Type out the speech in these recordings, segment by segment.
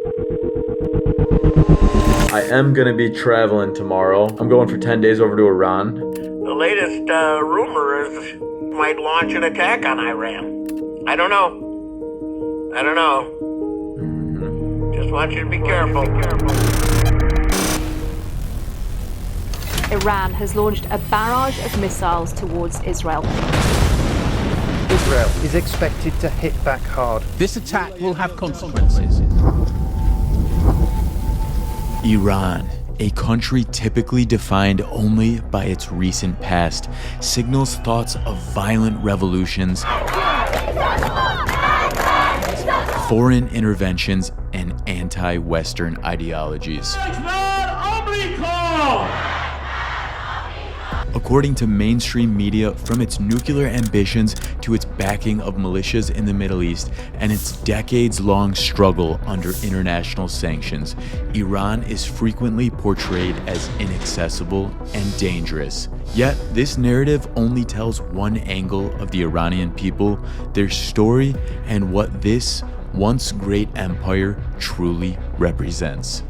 I am going to be traveling tomorrow. I'm going for 10 days over to Iran. The latest rumor is might launch an attack on Iran. I don't know. Just want you to be careful. Iran has launched a barrage of missiles towards Israel. Israel is expected to hit back hard. This attack will have consequences. Iran, a country typically defined only by its recent past, signals thoughts of violent revolutions, foreign interventions, and anti-Western ideologies. According to mainstream media, from its nuclear ambitions to its backing of militias in the Middle East and its decades-long struggle under international sanctions, Iran is frequently portrayed as inaccessible and dangerous. Yet, this narrative only tells one angle of the Iranian people, their story, and what this once great empire truly represents.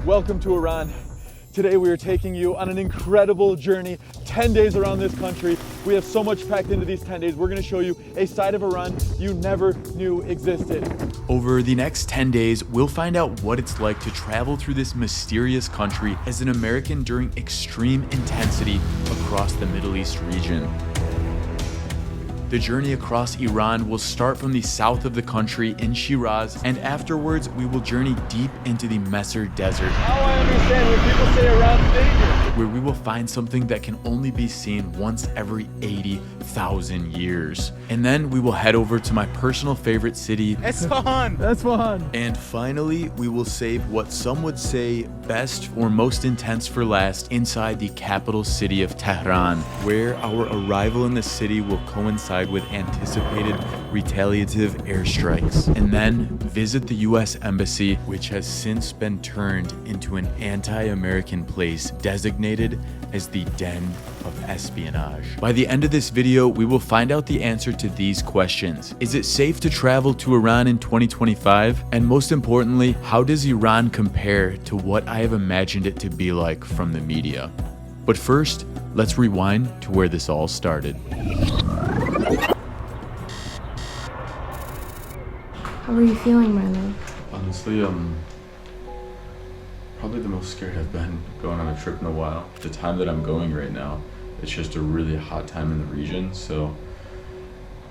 Welcome to Iran. Today we are taking you on an incredible journey, 10 days around this country. We have so much packed into these 10 days. We're going to show you a side of Iran you never knew existed. Over the next 10 days, we'll find out what it's like to travel through this mysterious country as an American during extreme intensity across the Middle East region. The journey across Iran will start from the south of the country in Shiraz, and afterwards we will journey deep into the Mesr desert. Now I understand when people say Iran's dangerous. Where we will find something that can only be seen once every 80,000 years. And then we will head over to my personal favorite city, Isfahan. Isfahan. And finally, we will save what some would say best or most intense for last inside the capital city of Tehran, where our arrival in the city will coincide with anticipated retaliative airstrikes. And then visit the US Embassy, which has since been turned into an anti-American place designated as the den of espionage. By the end of this video, we will find out the answer to these questions. Is it safe to travel to Iran in 2025? And most importantly, how does Iran compare to what I have imagined it to be like from the media? But first, let's rewind to where this all started. How are you feeling, Milo? Honestly, probably the most scared I've been going on a trip in a while. The time that I'm going right now, it's just a really hot time in the region, so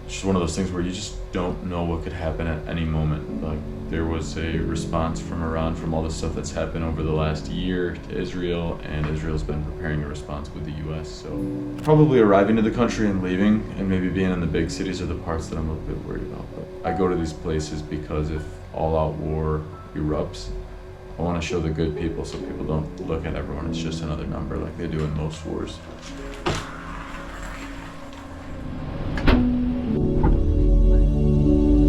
it's just one of those things where you just don't know what could happen at any moment. Like, there was a response from Iran from all the stuff that's happened over the last year to Israel, and Israel's been preparing a response with the US, so probably arriving to the country and leaving and maybe being in the big cities are the parts that I'm a little bit worried about. But I go to these places because if all-out war erupts, I want to show the good people so people don't look at everyone as just another number like they do in most wars.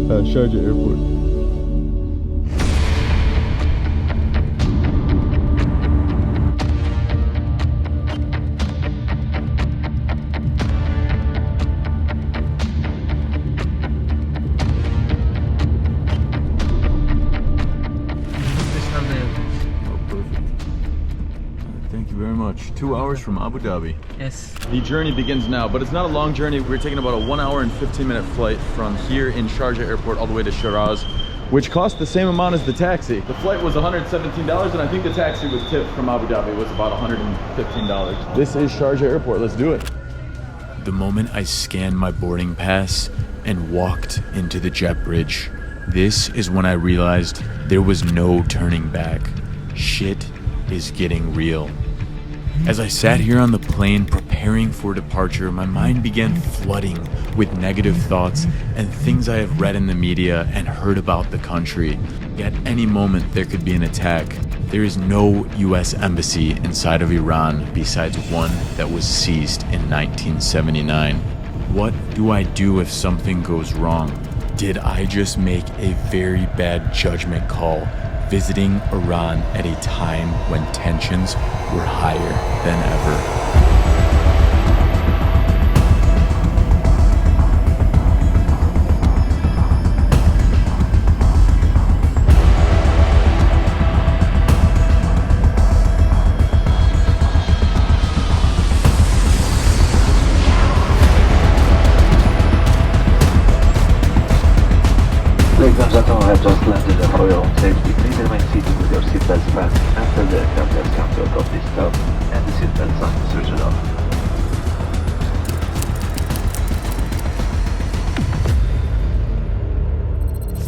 Sharjah Airport. Thank you very much. 2 hours from Abu Dhabi. Yes. The journey begins now, but it's not a long journey. We're taking about a 1 hour and 15-minute flight from here in Sharjah Airport all the way to Shiraz, which cost the same amount as the taxi. The flight was $117, and I think the taxi was tipped from Abu Dhabi was about $115. This is Sharjah Airport. Let's do it. The moment I scanned my boarding pass and walked into the jet bridge, this is when I realized there was no turning back. Shit is getting real. As I sat here on the plane preparing for departure, my mind began flooding with negative thoughts and things I have read in the media and heard about the country. At any moment there could be an attack. There is no US embassy inside of Iran besides one that was seized in 1979. What do I do if something goes wrong? Did I just make a very bad judgment call visiting Iran at a time when tensions were higher than ever? Qatar have just landed at your own safety. Please remain seated with your seatbelts fastened until the aircraft has come to a complete stop and the seatbelt sign is switched off.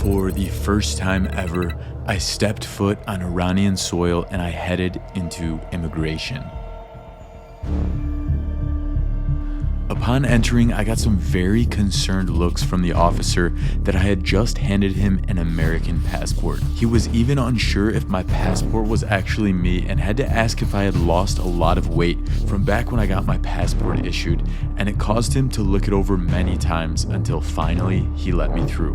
For the first time ever, I stepped foot on Iranian soil and I headed into immigration. Upon entering, I got some very concerned looks from the officer that I had just handed him an American passport. He was even unsure if my passport was actually me and had to ask if I had lost a lot of weight from back when I got my passport issued, and it caused him to look it over many times until finally he let me through.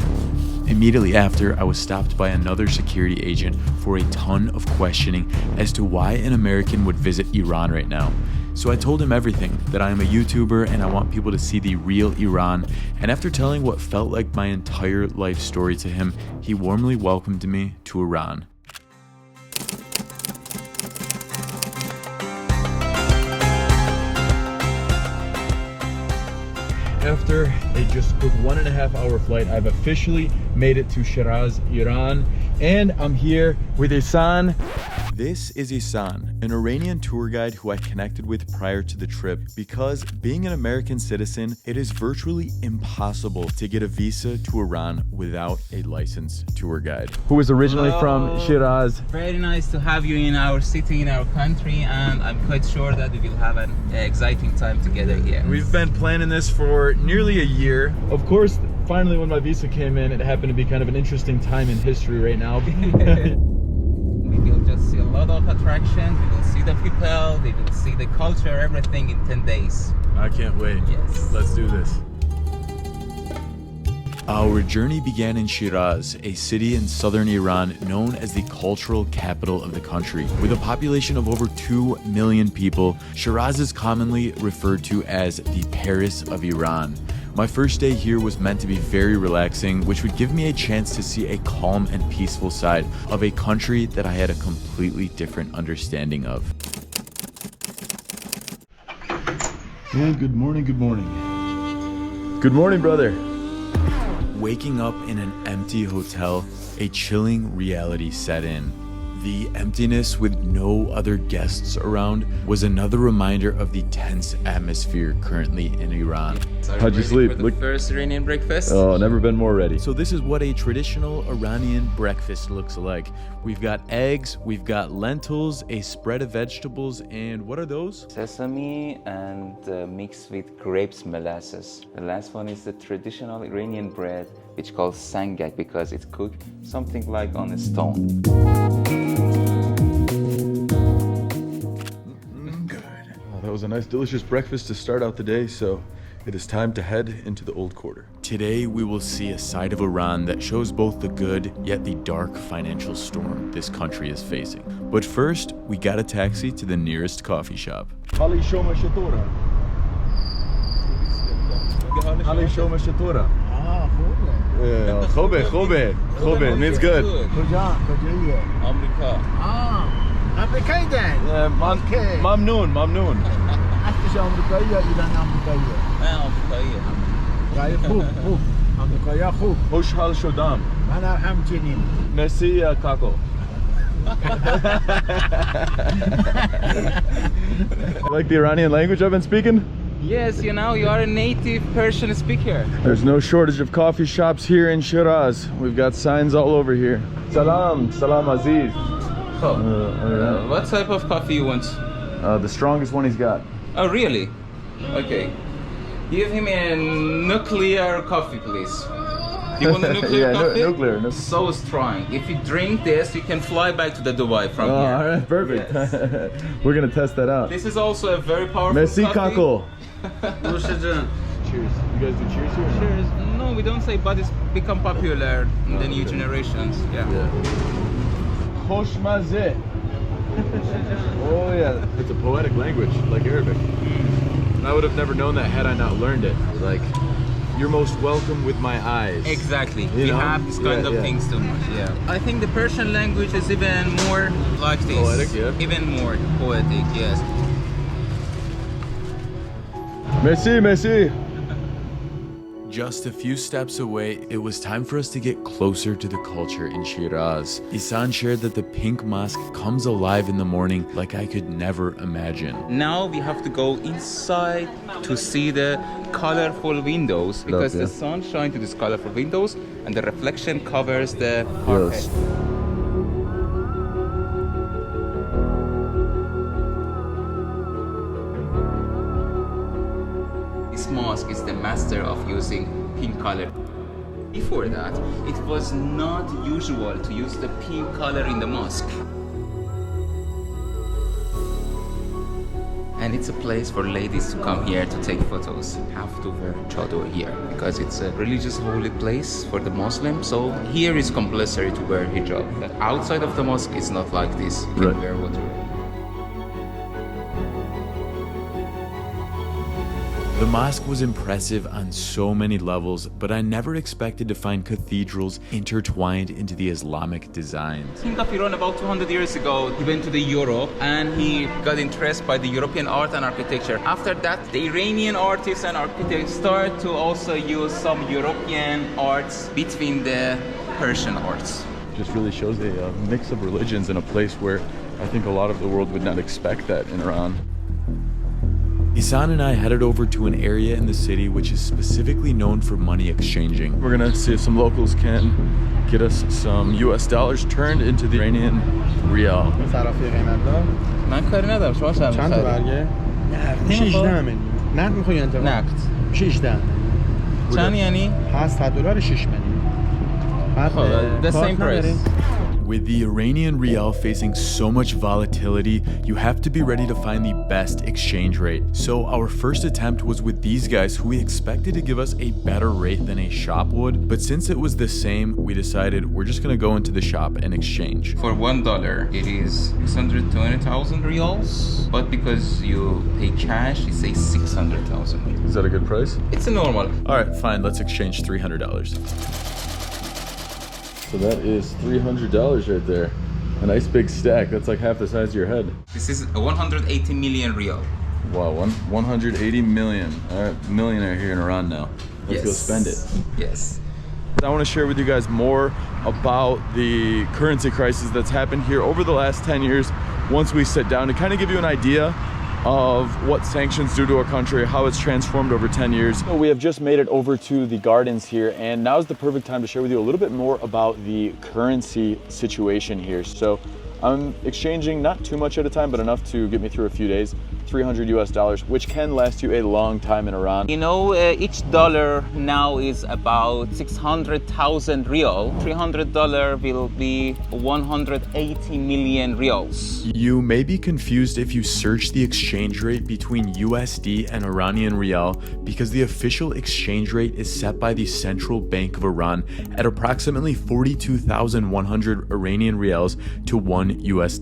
Immediately after, I was stopped by another security agent for a ton of questioning as to why an American would visit Iran right now. So I told him everything, that I am a YouTuber and I want people to see the real Iran, and after telling what felt like my entire life story to him, he warmly welcomed me to Iran. After a just quick 1.5 hour flight, I've officially made it to Shiraz, Iran, and I'm here with Ehsan. This is Ihsan, an Iranian tour guide who I connected with prior to the trip because, being an American citizen, it is virtually impossible to get a visa to Iran without a licensed tour guide. Who is originally from Shiraz. Very nice to have you in our city, in our country, and I'm quite sure that we will have an exciting time together here. We've been planning this for nearly a year. Of course, finally when my visa came in, it happened to be kind of an interesting time in history right now. We will just see a lot of attractions, we will see the people, we will see the culture, everything in 10 days. I can't wait. Yes. Let's do this. Our journey began in Shiraz, a city in southern Iran known as the cultural capital of the country. With a population of over 2 million people, Shiraz is commonly referred to as the Paris of Iran. My first day here was meant to be very relaxing, which would give me a chance to see a calm and peaceful side of a country that I had a completely different understanding of. Yeah, good morning, good morning. Good morning, brother. Waking up in an empty hotel, a chilling reality set in. The emptiness with no other guests around was another reminder of the tense atmosphere currently in Iran. How'd you sleep? For the first Iranian breakfast? Oh, never been more ready. So this is what a traditional Iranian breakfast looks like. We've got eggs, we've got lentils, a spread of vegetables, and what are those? Sesame and mixed with grapes molasses. The last one is the traditional Iranian bread, which called sangak because it's cooked something like on a stone. That was a nice, delicious breakfast to start out the day, so it is time to head into the old quarter. Today we will see a side of Iran that shows both the good yet the dark financial storm this country is facing. But first, we got a taxi to the nearest coffee shop. Ali Shoma Shatora. Ali Shoma Shatora. Yeah, khobe, khobe. Khobe means good. آمریکایی در ممنون ممنون. اصلش آمریکایی یا ایران آمریکاییه؟ نه آمریکاییه. آمریکایی خوب آمریکایی خوب. خوشحال شدم. من همچنین. مرسی کاکو. Like the Iranian language I've been speaking? Yes, you know, you are a native Persian speaker. There's no shortage of coffee shops here in Shiraz. We've got signs all over here. Salam, salam aziz. What type of coffee you want? The strongest one he's got. Oh, really? Okay. Give him a nuclear coffee, please. You want a nuclear coffee? Nuclear. So strong. If you drink this, you can fly back to the Dubai from here. All right, perfect. Yes. We're gonna test that out. This is also a very powerful Merci, coffee. Kako. Cheers. You guys do cheers here? Cheers. No, we don't say, but it's become popular in the new generations. Yeah. Khoshmazeh. Oh yeah, it's a poetic language, like Arabic. I would have never known that had I not learned it. Like, you're most welcome with my eyes. Exactly. You we know? have this kind of things too much. Yeah. I think the Persian language is even more like this. Poetic, yeah. Even more poetic, yes. Merci, merci. Just a few steps away, it was time for us to get closer to the culture in Shiraz. Ehsan shared that the pink mosque comes alive in the morning like I could never imagine. Now we have to go inside to see the colorful windows because the sun shines to these colorful windows and the reflection covers the carpet. This mosque is the master of using pink color. Before that, it was not usual to use the pink color in the mosque. And it's a place for ladies to come here to take photos. Have to wear chador here because it's a religious holy place for the Muslims. So here is compulsory to wear hijab. But outside of the mosque, it's not like this. You can wear whatever. The mosque was impressive on so many levels, but I never expected to find cathedrals intertwined into the Islamic designs. King of Iran about 200 years ago, he went to the Europe and he got interested by the European art and architecture. After that, the Iranian artists and architects started to also use some European arts between the Persian arts. Just really shows a mix of religions in a place where I think a lot of the world would not expect that in Iran. Ehsan and I headed over to an area in the city which is specifically known for money exchanging. We're gonna see if some locals can get us some US dollars turned into the Iranian rial. من کاری ندارم شما چند تا برگه؟ 16 میلیون. نقد میخوای انتقال؟ نقد. 16. چند یعنی؟ هست $100 6 میلیون. The same price. With the Iranian rial facing so much volatility, you have to be ready to find the best exchange rate. So our first attempt was with these guys who we expected to give us a better rate than a shop would, but since it was the same, we decided we're just gonna go into the shop and exchange. For $1, it is 620,000 riyals, but because you pay cash, it says 600,000. Is that a good price? It's a normal. All right, fine, let's exchange $300. So that is $300 right there. A nice big stack. That's like half the size of your head. This is a 180 million riyal. Wow, 180 million. All right, millionaire here in Iran now. Let's go spend it. Yes. I want to share with you guys more about the currency crisis that's happened here over the last 10 years once we sit down to kind of give you an idea of what sanctions do to a country, how it's transformed over 10 years. So we have just made it over to the gardens here, and now is the perfect time to share with you a little bit more about the currency situation here. So I'm exchanging not too much at a time, but enough to get me through a few days. $300, which can last you a long time in Iran. You know, each dollar now is about 600,000 riyal. $300 will be 180 million riyals. You may be confused if you search the exchange rate between USD and Iranian rial because the official exchange rate is set by the Central Bank of Iran at approximately 42,100 Iranian rials to $1 US.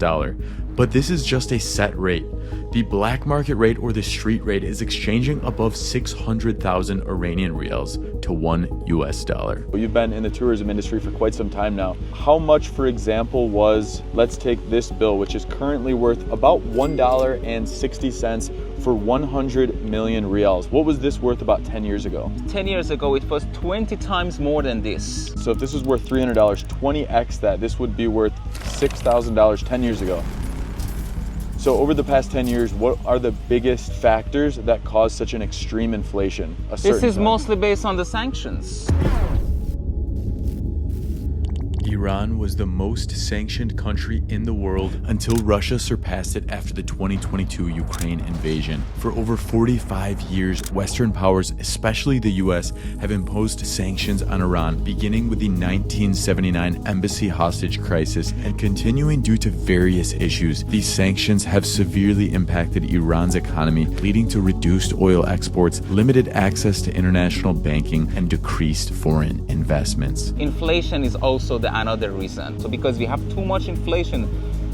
But this is just a set rate. The black market rate or the street rate is exchanging above 600,000 Iranian rials to $1 US. You've been in the tourism industry for quite some time now. How much, for example, was, let's take this bill, which is currently worth about $1.60 for 100 million rials. What was this worth about 10 years ago? 10 years ago, it was 20 times more than this. So if this was worth $300, 20x that, this would be worth $6,000 10 years ago. So over the past 10 years, what are the biggest factors that cause such an extreme inflation? This is mostly based on the sanctions. Iran was the most sanctioned country in the world until Russia surpassed it after the 2022 Ukraine invasion. For over 45 years, Western powers, especially the US, have imposed sanctions on Iran, beginning with the 1979 embassy hostage crisis and continuing due to various issues. These sanctions have severely impacted Iran's economy, leading to reduced oil exports, limited access to international banking, and decreased foreign investments. Inflation is also another reason. So because we have too much inflation,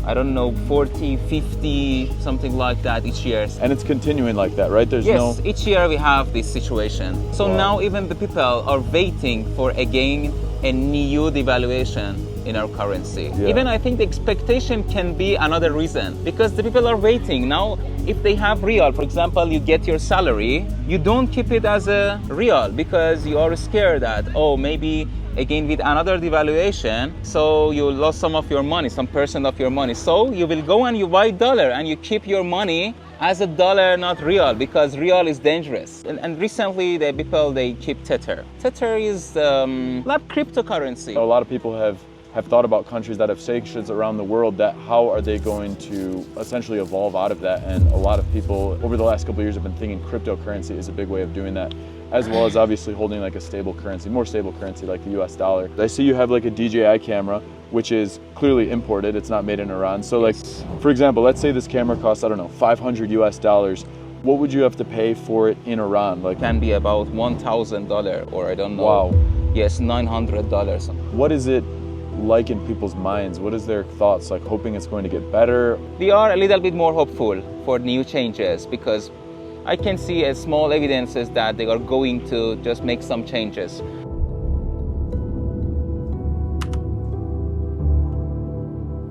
I don't know, 40, 50, something like that each year. And it's continuing like that, right? Yes, each year we have this situation. So now even the people are waiting for again a new devaluation in our currency. Yeah. Even I think the expectation can be another reason, because the people are waiting. Now, if they have real, for example, you get your salary, you don't keep it as a real because you are scared that, oh, maybe again with another devaluation, so you lost some of your money, some percent of your money. So you will go and you buy dollar and you keep your money as a dollar, not real, because real is dangerous. And recently the people, they keep Tether. Tether is like cryptocurrency. A lot of people have thought about countries that have sanctions around the world, that how are they going to essentially evolve out of that? And a lot of people over the last couple of years have been thinking cryptocurrency is a big way of doing that, as well as obviously holding like a stable currency, more stable currency like the US dollar. I see you have like a DJI camera, which is clearly imported, it's not made in Iran. So like, for example, let's say this camera costs, I don't know, $500 US. What would you have to pay for it in Iran? Like, Can be about $1,000 or I don't know. Wow. Yes, $900. What is it like in people's minds? What is their thoughts? Like hoping it's going to get better? We are a little bit more hopeful for new changes because I can see a small evidences that they are going to just make some changes.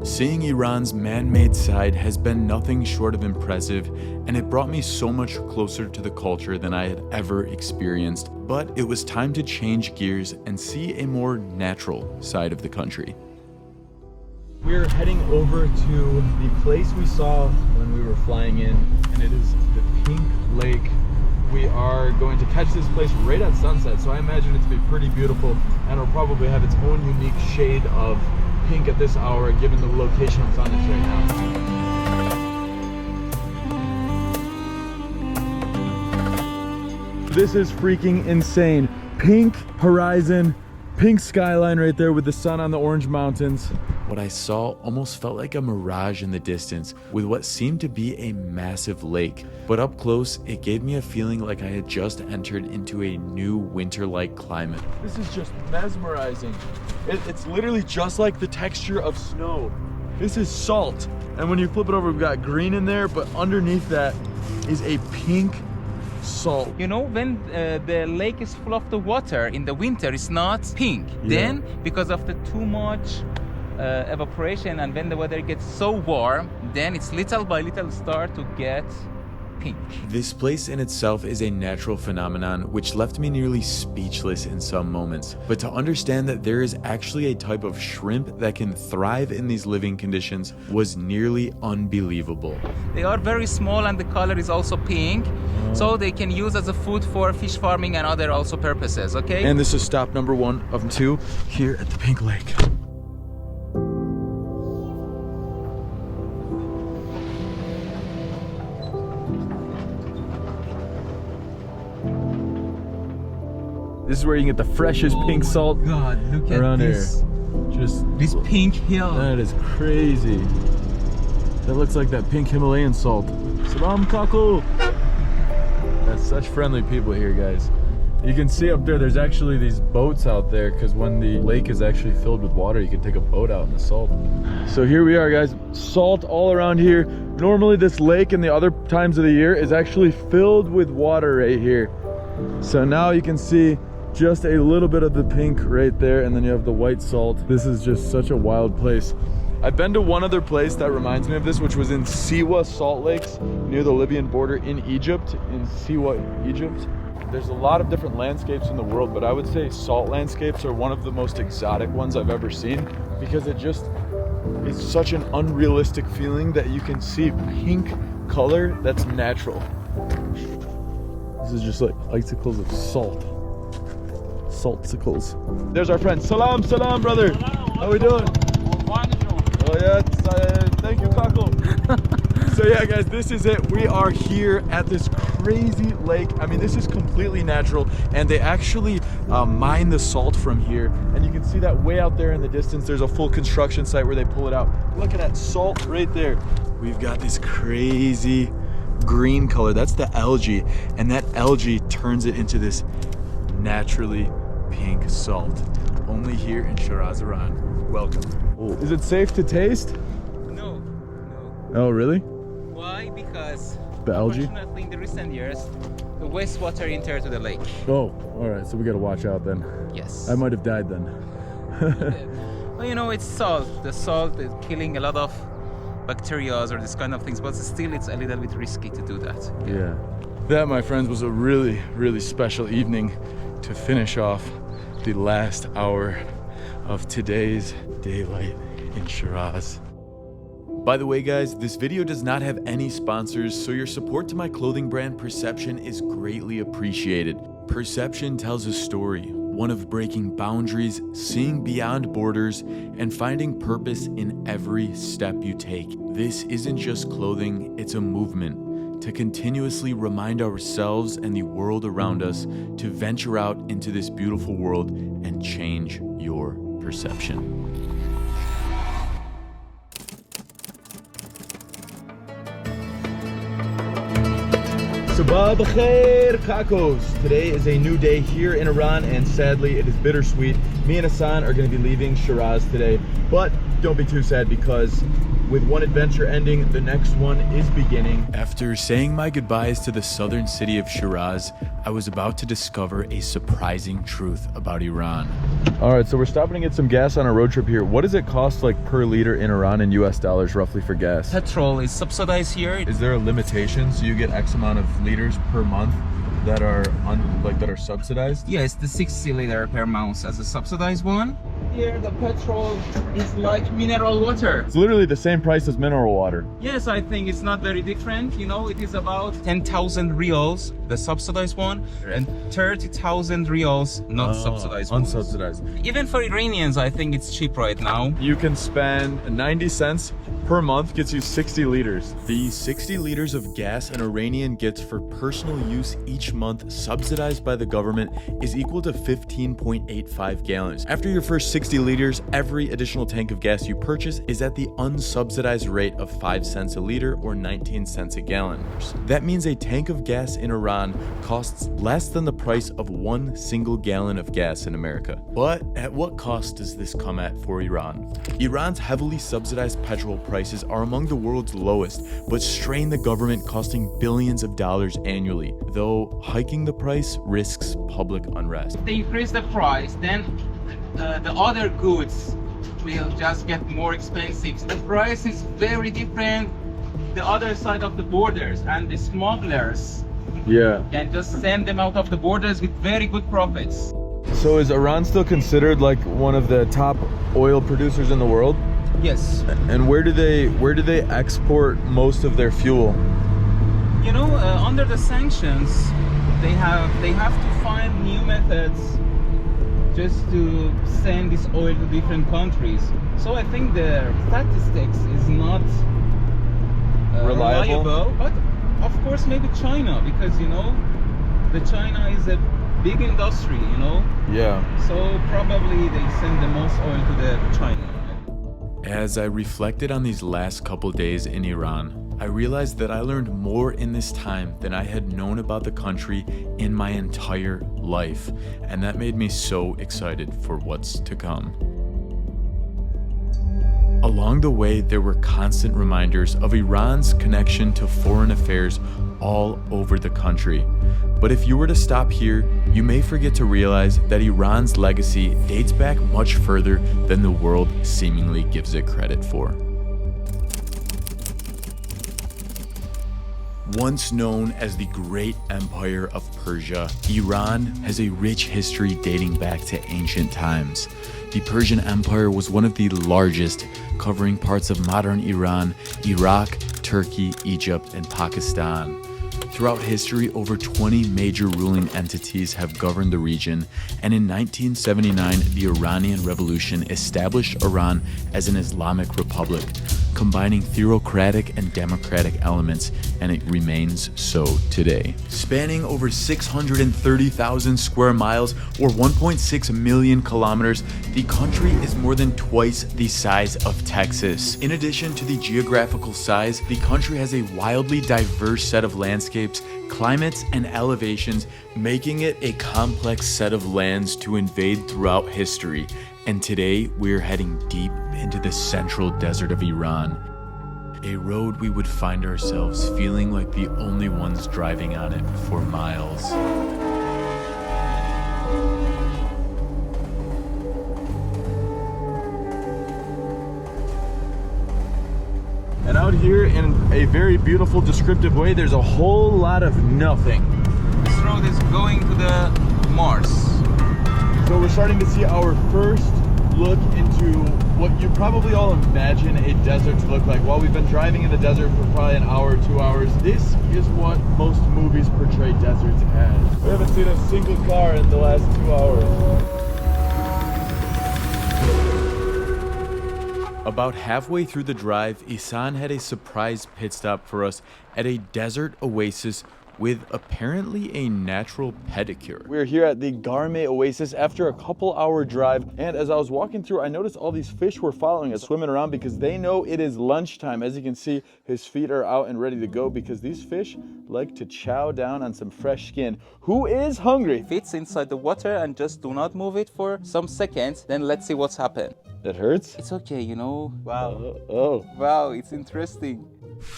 Seeing Iran's man-made side has been nothing short of impressive, and it brought me so much closer to the culture than I had ever experienced. But it was time to change gears and see a more natural side of the country. We're heading over to the place we saw when we were flying in, and it is the Pink Lake. We are going to catch this place right at sunset, so I imagine it to be pretty beautiful, and it'll probably have its own unique shade of pink at this hour, given the location it's on right now. This is freaking insane. Pink horizon, pink skyline right there with the sun on the orange mountains. What I saw almost felt like a mirage in the distance, with what seemed to be a massive lake. But up close, it gave me a feeling like I had just entered into a new winter-like climate. This is just mesmerizing. It's literally just like the texture of snow. This is salt. And when you flip it over, we've got green in there, but underneath that is a pink salt. You know, when the lake is full of the water in the winter, it's not pink. Yeah. Then, because of the too much evaporation, and when the weather gets so warm, then it's little by little start to get pink. This place in itself is a natural phenomenon which left me nearly speechless in some moments. But to understand that there is actually a type of shrimp that can thrive in these living conditions was nearly unbelievable. They are very small and the color is also pink, so they can use as a food for fish farming and other also purposes, okay? And this is stop number 1 of 2 here at the Pink Lake. This is where you can get the freshest pink salt God, look around at this. here. Just This pink hill. that is crazy. That looks like that pink Himalayan salt. Salam Kaku. That's such friendly people here, guys. You can see up there, there's actually these boats out there, because when the lake is actually filled with water, you can take a boat out in the salt. So here we are, guys. Salt all around here. Normally this lake in the other times of the year is actually filled with water right here. So now you can see just a little bit of the pink right there, and then you have the white salt. This is just such a wild place. I've been to one other place that reminds me of this, which was in Siwa Salt Lakes near the Libyan border in Egypt, in Siwa, Egypt. There's a lot of different landscapes in the world, but I would say salt landscapes are one of the most exotic ones I've ever seen, because it's such an unrealistic feeling that you can see pink color that's natural. This is just like icicles of salt. Saltsicles. There's our friend. Salam, salam, brother. How we doing? Oh yeah, thank you, Kako. So yeah, guys, this is it. We are here at this crazy lake. I mean, this is completely natural, and they actually mine the salt from here. And you can see that way out there in the distance. There's a full construction site where they pull it out. Look at that salt right there. We've got this crazy green color. That's the algae, and that algae turns it into this naturally pink salt. Only here in Shiraz, Iran. Welcome. Oh. Is it safe to taste? No. Oh, really? Why? Because The algae? unfortunately in the recent years, the wastewater entered to the lake. Oh, all right. So we got to watch out then. Yes. I might have died then. Well, you know, it's salt. The salt is killing a lot of bacteria or this kind of things, but still it's a little bit risky to do that. Yeah. That, my friends, was a really, really special evening to finish off the last hour of today's daylight in Shiraz. By the way, guys, this video does not have any sponsors, so your support to my clothing brand Perception is greatly appreciated. Perception tells a story, one of breaking boundaries, seeing beyond borders, and finding purpose in every step you take. This isn't just clothing, it's a movement to continuously remind ourselves and the world around us to venture out into this beautiful world and change your perception. Sabah b'khair, Kakos. Today is a new day here in Iran, and sadly it is bittersweet. Me and Ehsan are going to be leaving Shiraz today, but don't be too sad because with one adventure ending, the next one is beginning. After saying my goodbyes to the southern city of Shiraz, I was about to discover a surprising truth about Iran. All right, so we're stopping to get some gas on a road trip here. What does it cost like per liter in Iran in US dollars roughly for gas? Petrol is subsidized here. Is there a limitation? So you get X amount of liters per month that are that are subsidized? Yes, the 60 liter per month as a subsidized one. Here the petrol is like mineral water. It's literally the same price as mineral water. Yes, I think it's not very different. You know, it is about 10,000 riyals, the subsidized one, and 30,000 riyals not subsidized ones. Unsubsidized. Even for Iranians, I think it's cheap right now. You can spend 90 cents per month, gets you 60 liters. The 60 liters of gas an Iranian gets for personal use each month, subsidized by the government, is equal to 15.85 gallons. After your first 60 liters, every additional tank of gas you purchase is at the unsubsidized rate of 5 cents a liter or 19 cents a gallon. That means a tank of gas in Iran costs less than the price of 1 single gallon of gas in America. But at what cost does this come at for Iran? Iran's heavily subsidized petrol prices are among the world's lowest, but strain the government, costing billions of dollars annually, though hiking the price risks public unrest. They increase the price, then the other goods will just get more expensive. The price is very different the other side of the borders, and the smugglers can just send them out of the borders with very good profits. So is Iran still considered like one of the top oil producers in the world? Yes. And where do they export most of their fuel? You know, under the sanctions, they have to find new methods just to send this oil to different countries. So I think the statistics is not reliable, but of course maybe China, because you know, the China is a big industry, you know. Yeah. So probably they send the most oil to the China. As I reflected on these last couple days in Iran, I realized that I learned more in this time than I had known about the country in my entire life, and that made me so excited for what's to come. Along the way, there were constant reminders of Iran's connection to foreign affairs all over the country. But if you were to stop here, you may forget to realize that Iran's legacy dates back much further than the world seemingly gives it credit for. Once known as the Great Empire of Persia, Iran has a rich history dating back to ancient times. The Persian Empire was one of the largest, covering parts of modern Iran, Iraq, Turkey, Egypt, and Pakistan. Throughout history, over 20 major ruling entities have governed the region, and in 1979, the Iranian Revolution established Iran as an Islamic Republic, combining theocratic and democratic elements, and it remains so today. Spanning over 630,000 square miles or 1.6 million kilometers, the country is more than twice the size of Texas. In addition to the geographical size, the country has a wildly diverse set of landscapes, climates, and elevations, making it a complex set of lands to invade throughout history. And today, we're heading deep into the central desert of Iran. A road we would find ourselves feeling like the only ones driving on it for miles. And out here in a very beautiful, descriptive way, there's a whole lot of nothing. This road is going to the Mars. So we're starting to see our first look into what you probably all imagine a desert to look like. While we've been driving in the desert for probably an hour, 2 hours, this is what most movies portray deserts as. We haven't seen a single car in the last 2 hours. About halfway through the drive, Ehsan had a surprise pit stop for us at a desert oasis with apparently a natural pedicure. We're here at the Garme Oasis after a couple-hour drive, and as I was walking through, I noticed all these fish were following us, swimming around because they know it is lunchtime. As you can see, his feet are out and ready to go because these fish like to chow down on some fresh skin. Who is hungry? Fits inside the water and just do not move it for some seconds, then let's see what's happened. That hurts? It's okay, you know. Wow. Oh. Wow, it's interesting.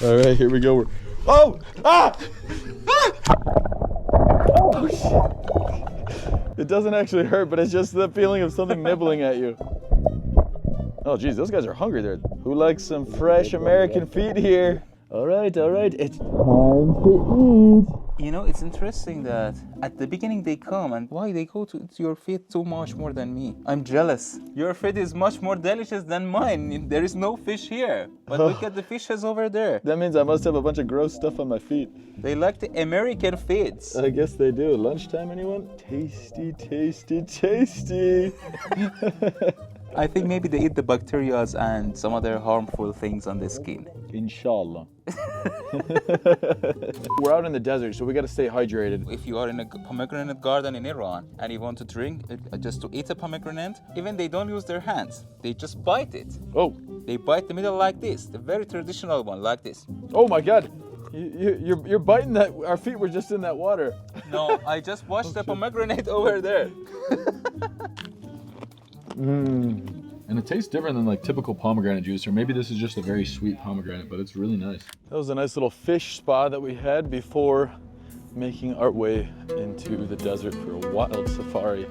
All right, here we go. Oh! Ah! Ah! Oh, shit. It doesn't actually hurt, but it's just the feeling of something nibbling at you. Oh, geez, those guys are hungry there. Who likes some fresh American feet here? All right, it's time to eat. You know, it's interesting that at the beginning they come and why they go to your feet so much more than me. I'm jealous. Your feet is much more delicious than mine. There is no fish here. But look at the fishes over there. That means I must have a bunch of gross stuff on my feet. They like the American feet. I guess they do. Lunchtime, anyone? Tasty, tasty, tasty. I think maybe they eat the bacteria and some other harmful things on the skin. Inshallah. We're out in the desert, so we got to stay hydrated. If you are in a pomegranate garden in Iran and you want to drink, just to eat a pomegranate, even they don't use their hands. They just bite it. Oh. They bite the middle like this, the very traditional one, like this. Oh my God. You're biting that. Our feet were just in that water. No, I just washed the pomegranate over there. And it tastes different than like typical pomegranate juice, or maybe this is just a very sweet pomegranate, but it's really nice. That was a nice little fish spa that we had before making our way into the desert for a wild safari.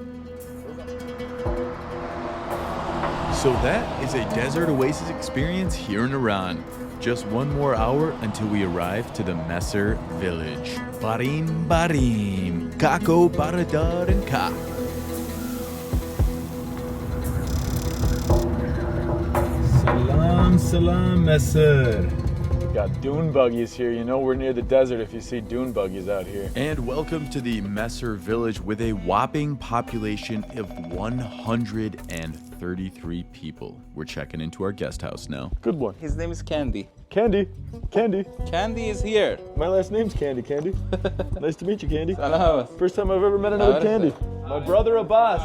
So that is a desert oasis experience here in Iran. Just one more hour until we arrive to the Mesr village. Barim Barim, Kako Baradar and Ka. Salam Mesr. Got dune buggies here. You know we're near the desert if you see dune buggies out here. And welcome to the Mesr village with a whopping population of 133 people. We're checking into our guest house now. Good one. His name is Candy. Candy. Candy. Candy is here. My last name's Candy. Candy. Nice to meet you, Candy. Salam. First time I've ever met another Candy. My brother Abbas.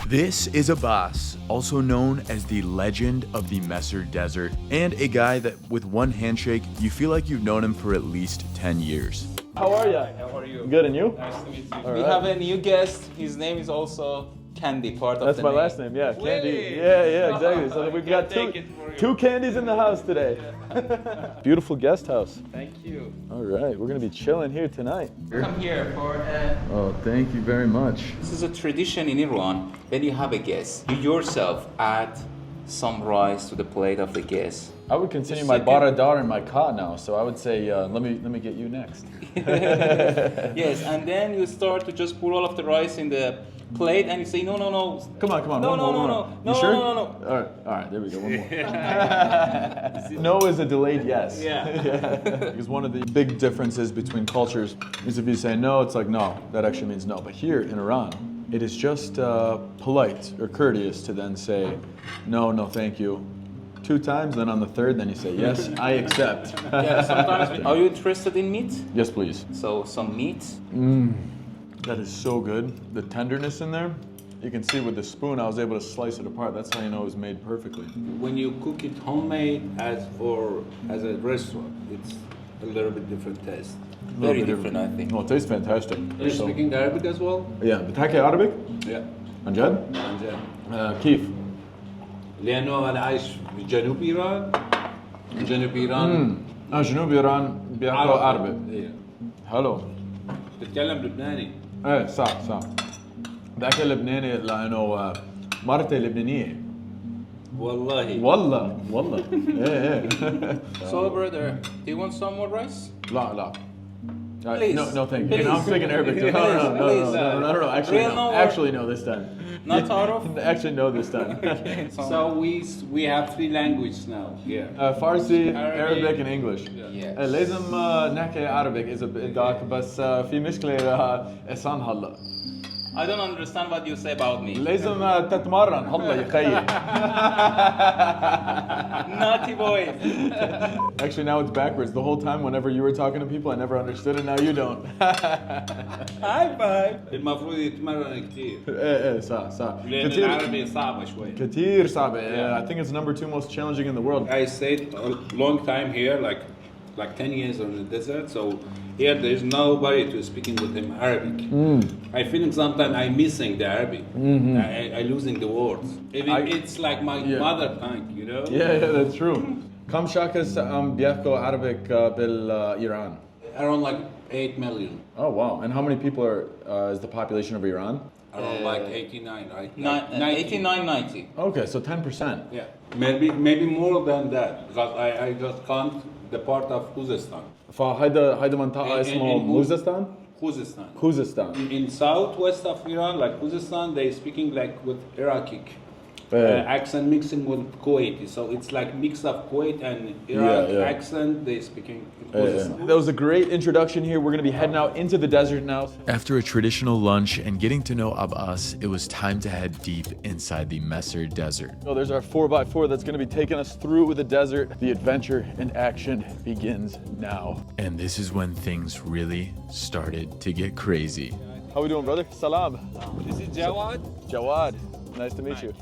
This is Abbas, also known as the legend of the Mesr Desert, and a guy that with one handshake, you feel like you've known him for at least 10 years. How are you? How are you? Good, and you? Nice to meet you. All We right. have a new guest. His name is also Candy, part of That's the my name. last name, yeah, Candy. Really? Yeah, exactly. So we've got two candies in the house today. Beautiful guest house. Thank you. All right, we're gonna be chilling here tonight. Come here for Oh, thank you very much. This is a tradition in Iran. When you have a guest, you yourself add some rice to the plate of the guest. I would continue my baradar and my ka now, so I would say, let me get you next. Yes, and then you start to just put all of the rice in the plate, and you say, no. Come on. No. You sure? No. All right, there we go. One more. No is a delayed yes. Yeah. Because one of the big differences between cultures is if you say no, it's like no. That actually means no. But here in Iran, it is just polite or courteous to then say no, thank you. 2 times, then on the 3rd, then you say yes, I accept. Yeah, sometimes. Are you interested in meat? Yes, please. So some meat. That is so good. The tenderness in there. You can see with the spoon, I was able to slice it apart. That's how you know it was made perfectly. When you cook it homemade as a restaurant, it's a little bit different taste. Very different, I think. No, it tastes fantastic. Are you speaking Arabic as well? Yeah, بتحكي Arabic? Yeah. عن جد؟ عن جد. كيف؟ لأنه أنا عايش في جنوب إيران. جنوب إيران. جنوب إيران بيحكوا عربي. إيه. حلو. بتتكلم لبناني. ايه صح. بحكي لبناني لأنه مرتي لبنانية. Wallahi. Wallah. Wallah. Yeah. So, brother, do you want some more rice? La, la. Please. No, thank you. Please. No, I'm speaking Arabic. Please. No. Actually, no, this time. Not Arab? Actually, no, this time. So we have 3 languages now here. Farsi, Arabic, and English. Yes. لازم نحكي Arabic إذا بدك بس في مشكلة إحسان هلا. I don't understand what you say about me. لازم تتمرن هلا يا خيي. Naughty boy. Actually, now it's backwards. The whole time, whenever you were talking to people, I never understood it. Now you don't. High five. المفروض يتمرن كتير. إيه صح. لأن العربي صعبة شوي. كتير صعبة. I think it's number 2 most challenging in the world. I stayed a long time here, like 10 years on the desert. So here there is nobody to speaking with him Arabic. I feel sometimes I'm missing the Arabic. I losing the words. It's like my mother tongue, you know. Yeah, that's true. كم شخص بيحكوا Arabic بالإيران? Around like 8 million. Oh wow! And how many people is the population of Iran? Around like 89, right? 89, 90. Okay, so 10%. Yeah, maybe more than that because I just count the part of Khuzestan. فهيدا منطقة اسمه خوزستان. Khuzestan. In southwest of Iran, like Khuzestan, they speaking like with Iraqi accent mixing with Kuwaiti. So it's like mix of Kuwait and Iraq accent. They speaking Khuzestan. That was a great introduction here. We're going to be heading out into the desert now. After a traditional lunch and getting to know Abbas, it was time to head deep inside the Mesr desert. So there's our 4x4 that's going to be taking us through the desert. The adventure and action begins now. And this is when things really started to get crazy. How we doing, brother? Salam. This is Jawad. Jawad. Nice to meet you.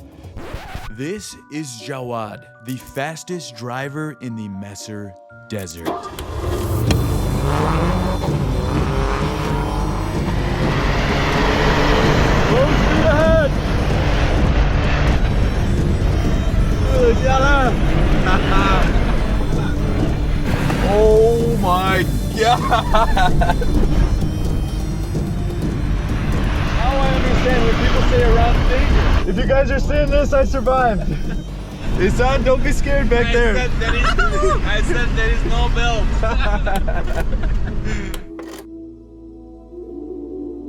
This is Jawad, the fastest driver in the Mesr desert. Full speed ahead! Oh my God! Now I understand when people say Iran's dangerous. If you guys are seeing this, I survived. Ehsan, don't be scared back there. I said there is no belt.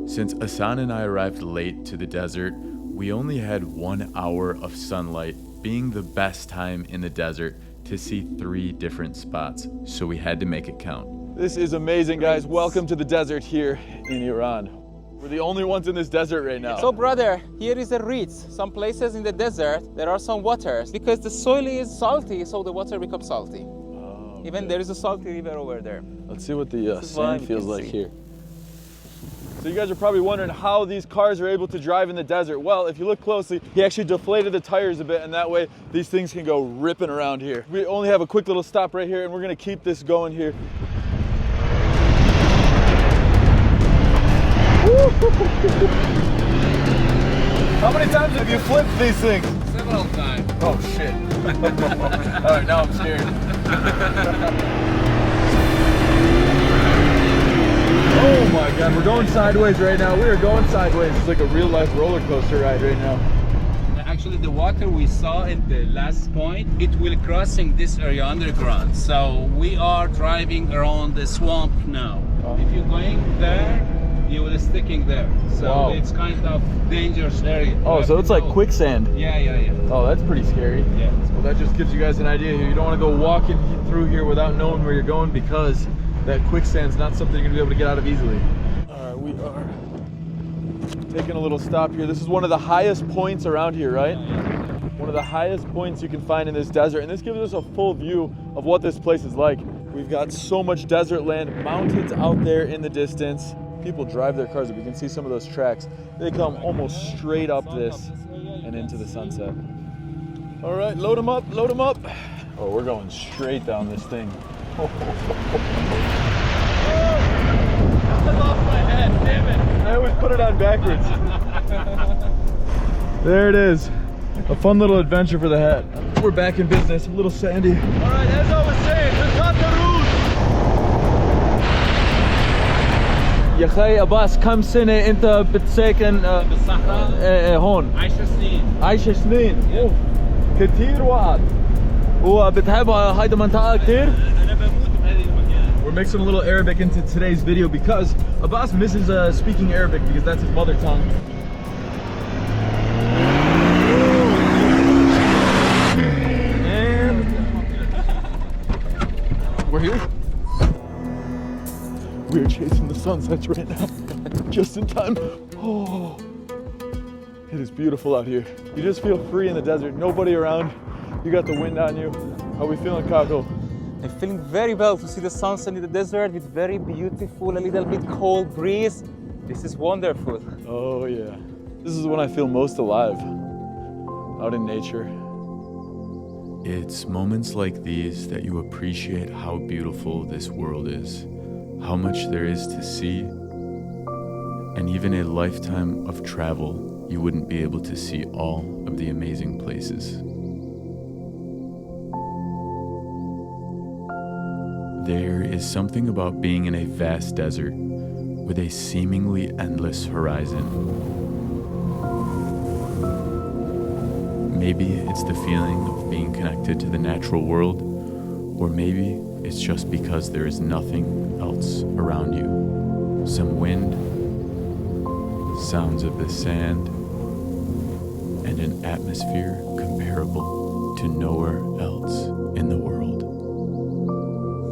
Since Ehsan and I arrived late to the desert, we only had 1 hour of sunlight, being the best time in the desert to see 3 different spots, so we had to make it count. This is amazing, guys. Welcome to the desert here in Iran. We're the only ones in this desert right now. So, brother, here is a reeds. Some places in the desert, there are some waters. Because the soil is salty, so the water becomes salty. Oh, even there is a salty river over there. Let's see what the sand feels like here. So you guys are probably wondering how these cars are able to drive in the desert. Well, if you look closely, he actually deflated the tires a bit, and that way these things can go ripping around here. We only have a quick little stop right here, and we're gonna keep this going here. How many times have you flipped these things? Several times. Oh shit. All right, now I'm scared. Oh my God, we're going sideways right now. We are going sideways. It's like a real life roller coaster ride right now. Actually, the water we saw at the last point, it will crossing this area underground. So we are driving around the swamp now. If you're going there, you will sticking there. So it's kind of dangerous area. Oh, so it's like quicksand. Yeah. Oh, that's pretty scary. Yeah. Well, that just gives you guys an idea here. You don't want to go walking through here without knowing where you're going, because that quicksand's not something you're gonna be able to get out of easily. All right, we are taking a little stop here. This is one of the highest points around here, right? One of the highest points you can find in this desert, and this gives us a full view of what this place is like. We've got so much desert land, mountains out there in the distance. People drive their cars. If you can see some of those tracks, they come almost straight up this and into the sunset. All right, load them up, load them up. Oh, we're going straight down this thing. I lost my head, damn it. I always put it on backwards. There it is. A fun little adventure for the hat. We're back in business, a little sandy. All right, as I was saying, we've got the route. يا خي أباس كم سنة أنت بتساكن بالصحراء هون؟ 10 سنين. 10 سنين. كتير وقت وبتحب هيدا المنطقة كتير؟ أنا بموت بهذه المكان. We're mixing a little Arabic into today's video because Abbas misses speaking Arabic because that's his mother tongue. And we're here. We're chasing the sunsets right now, just in time. Oh, it is beautiful out here. You just feel free in the desert, nobody around. You got the wind on you. How we feeling, Kako? I'm feeling very well to see the sunset in the desert with very beautiful, a little bit cold breeze. This is wonderful. Oh yeah. This is when I feel most alive, out in nature. It's moments like these that you appreciate how beautiful this world is, how much there is to see, and even a lifetime of travel, you wouldn't be able to see all of the amazing places. There is something about being in a vast desert with a seemingly endless horizon. Maybe it's the feeling of being connected to the natural world, or maybe it's just because there is nothing else around you. Some wind, sounds of the sand, and an atmosphere comparable to nowhere else in the world.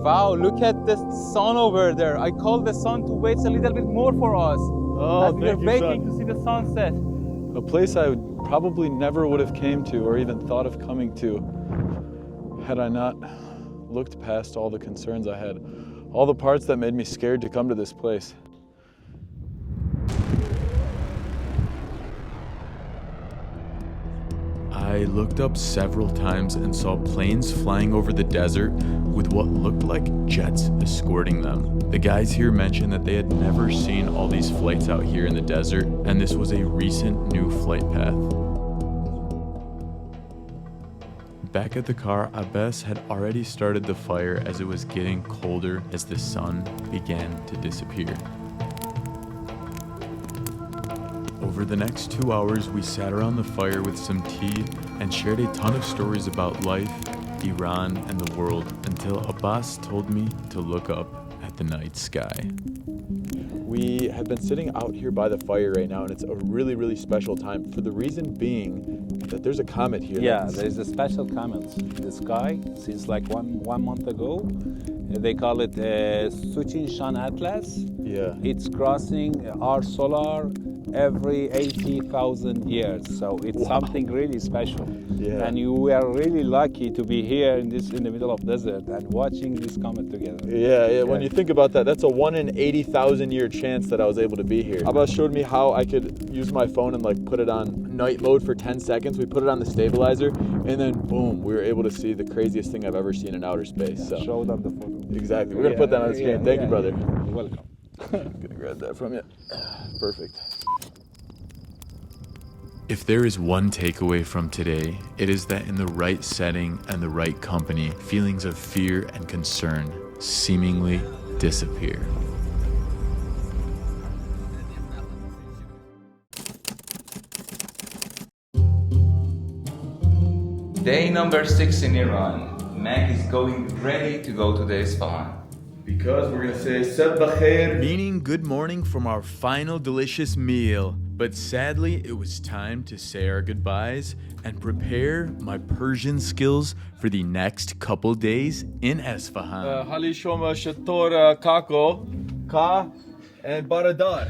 Wow, look at the sun over there. I called the sun to wait a little bit more for us. Oh, as we thank were you, waiting son. to see the sunset. A place I probably never would have came to or even thought of coming to had I not looked past all the concerns I had, all the parts that made me scared to come to this place. I looked up several times and saw planes flying over the desert with what looked like jets escorting them. The guys here mentioned that they had never seen all these flights out here in the desert, and this was a recent new flight path. Back at the car, Abbas had already started the fire as it was getting colder as the sun began to disappear. Over the next 2 hours, we sat around the fire with some tea and shared a ton of stories about life, Iran, and the world until Abbas told me to look up at the night sky. We have been sitting out here by the fire right now, and it's a really, really special time for the reason being that there's a comet here. Yeah, there's a special comet in the sky since like one month ago. They call it Sanctions Atlas. Yeah. It's crossing our solar every 80,000 years, so it's something really special. Yeah. And we are really lucky to be here in the middle of desert and watching this comet together. Yeah. When you think about that, that's a 1 in 80,000 year chance that I was able to be here. Abbas showed me how I could use my phone and like put it on night mode for 10 seconds. We put it on the stabilizer, and then boom, we were able to see the craziest thing I've ever seen in outer space. So show them the photo. Exactly. We're gonna put that on the screen. Thank you, brother. You're welcome. I'm gonna grab that from you. Perfect. If there is one takeaway from today, it is that in the right setting and the right company, feelings of fear and concern seemingly disappear. Day number 6 in Iran. Mac is going ready to go to the Isfahan. Because we're gonna say Sabah khair. Meaning good morning from our final delicious meal. But sadly, it was time to say our goodbyes and prepare my Persian skills for the next couple days in Isfahan. Hali Shoma Shator Kako Ka and Baradar.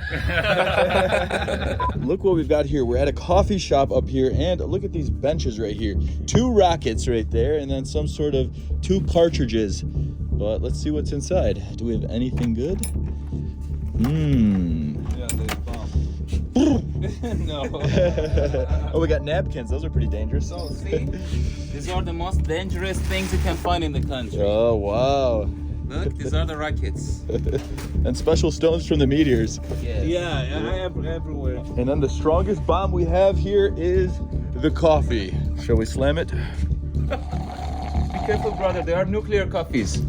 Look what we've got here. We're at a coffee shop up here, and look at these benches right here. 2 rockets right there, and then some sort of 2 cartridges. But let's see what's inside. Do we have anything good? Yeah, there's bomb. No. Oh, we got napkins. Those are pretty dangerous. So, see, these are the most dangerous things you can find in the country. Oh, wow. Look, these are the rockets. And special stones from the meteors. Yes. Yeah, everywhere. And then the strongest bomb we have here is the coffee. Shall we slam it? Be careful, brother. There are nuclear coffees.